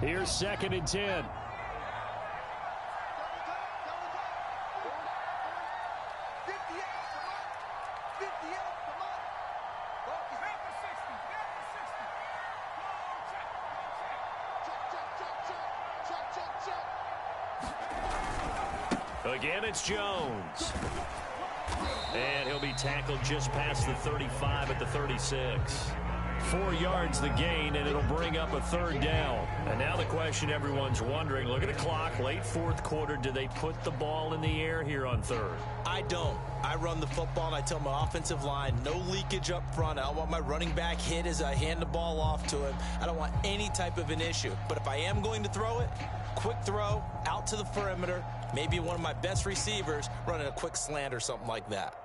Here's 2nd and 10. Again, it's Jones. And he'll be tackled just past the 35 at the 36. 4 yards the gain, and it'll bring up a 3rd down. And now the question everyone's wondering, look at the clock, late 4th quarter, do they put the ball in the air here on 3rd? I don't. I run the football, and I tell my offensive line, no leakage up front. I don't want my running back hit as I hand the ball off to him. I don't want any type of an issue. But if I am going to throw it, quick throw, out to the perimeter, maybe one of my best receivers running a quick slant or something like that.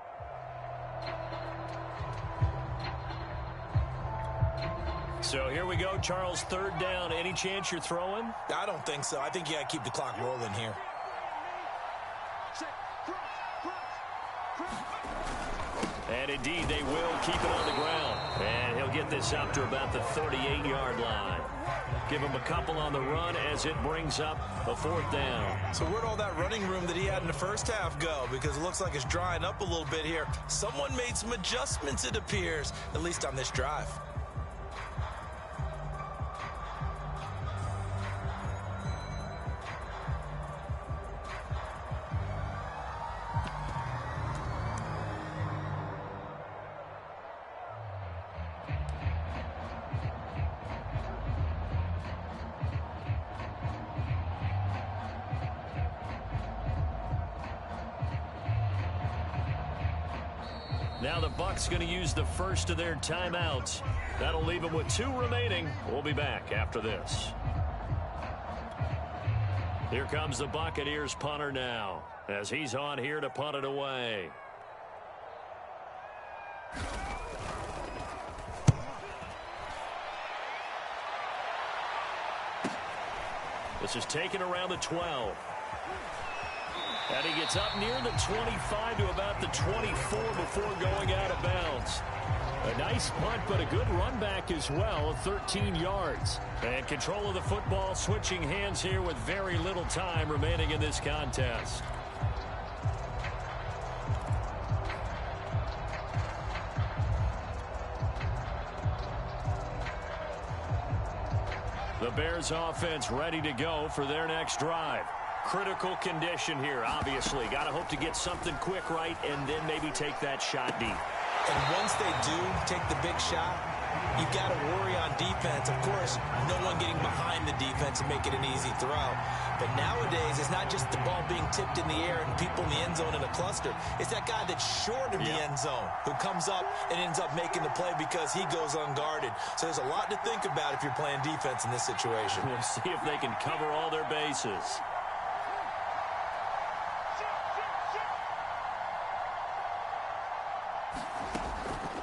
So here we go, Charles, third down. Any chance you're throwing? I don't think so. I think you got to keep the clock rolling here. And indeed, they will keep it on the ground. And he'll get this up to about the 38-yard line. Give him a couple on the run as it brings up a fourth down. So where'd all that running room that he had in the first half go? Because it looks like it's drying up a little bit here. Someone made some adjustments, it appears, at least on this drive. Now the Bucs going to use the first of their timeouts. That'll leave them with 2 remaining. We'll be back after this. Here comes the Buccaneers punter now, as he's on here to punt it away. This is taken around the 12. And he gets up near the 25 to about the 24 before going out of bounds. A nice punt, but a good run back as well, 13 yards. And control of the football switching hands here with very little time remaining in this contest. The Bears offense ready to go for their next drive. Critical condition here, obviously. Got to hope to get something quick right and then maybe take that shot deep. And once they do take the big shot, you've got to worry on defense. Of course, no one getting behind the defense and make it an easy throw. But nowadays, it's not just the ball being tipped in the air and people in the end zone in a cluster. It's that guy that's short of the end zone who comes up and ends up making the play because he goes unguarded. So there's a lot to think about if you're playing defense in this situation. We'll see if they can cover all their bases.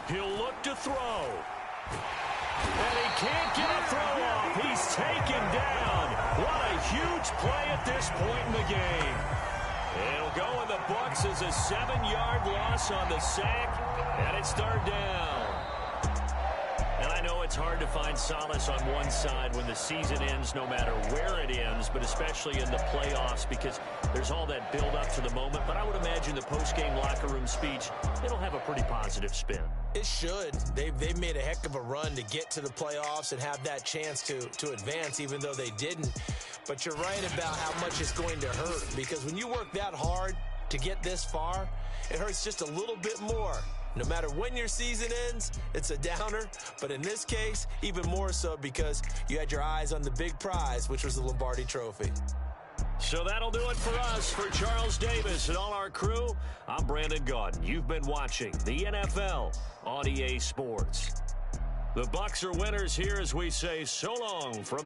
He'll look to throw. And he can't get a throw off. He's taken down. What a huge play at this point in the game. It'll go in the books as a 7-yard loss on the sack. And it's third down. And I know it's hard to find solace on one side when the season ends, no matter where it ends, but especially in the playoffs because there's all that build up to the moment. But I would imagine the post-game locker room speech, it'll have a pretty positive spin. It should. They've made a heck of a run to get to the playoffs and have that chance to advance, even though they didn't. But you're right about how much it's going to hurt, because when you work that hard to get this far, it hurts just a little bit more. No matter when your season ends, it's a downer. But in this case, even more so because you had your eyes on the big prize, which was the Lombardi Trophy. So that'll do it for us. For Charles Davis and all our crew, I'm Brandon Gaudin. You've been watching the NFL on EA Sports. The Bucs are winners here as we say so long from